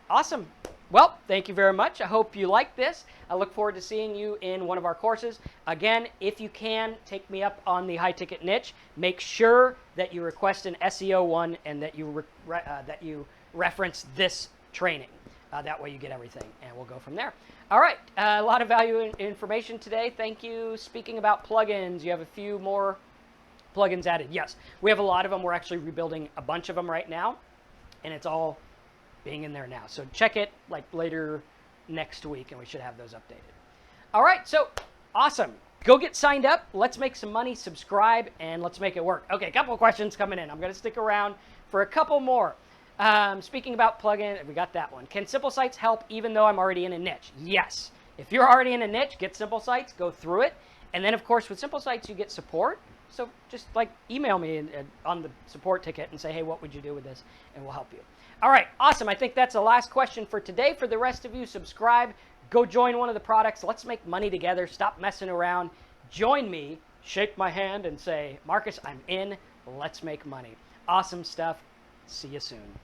Awesome. Well, thank you very much. I hope you like this. I look forward to seeing you in one of our courses. Again, if you can, take me up on the high ticket niche. Make sure that you request an SEO one and that you reference this training. That way you get everything, and we'll go from there. All right, a lot of value information today. Thank you. Speaking about plugins, you have a few more plugins added. Yes, we have a lot of them. We're actually rebuilding a bunch of them right now, and it's all being in there now. So check it like later next week, and we should have those updated. All right, so awesome. Go get signed up. Let's make some money, subscribe, and let's make it work. Okay, a couple of questions coming in. I'm going to stick around for a couple more. Speaking about plugin, we got that one. Can Simple Sites help even though I'm already in a niche? Yes. If you're already in a niche, get Simple Sites, go through it. And then, of course, with Simple Sites, you get support. So just like email me on the support ticket and say, hey, what would you do with this? And we'll help you. All right, awesome. I think that's the last question for today. For the rest of you, subscribe. Go join one of the products. Let's make money together. Stop messing around. Join me. Shake my hand and say, Marcus, I'm in. Let's make money. Awesome stuff. See you soon.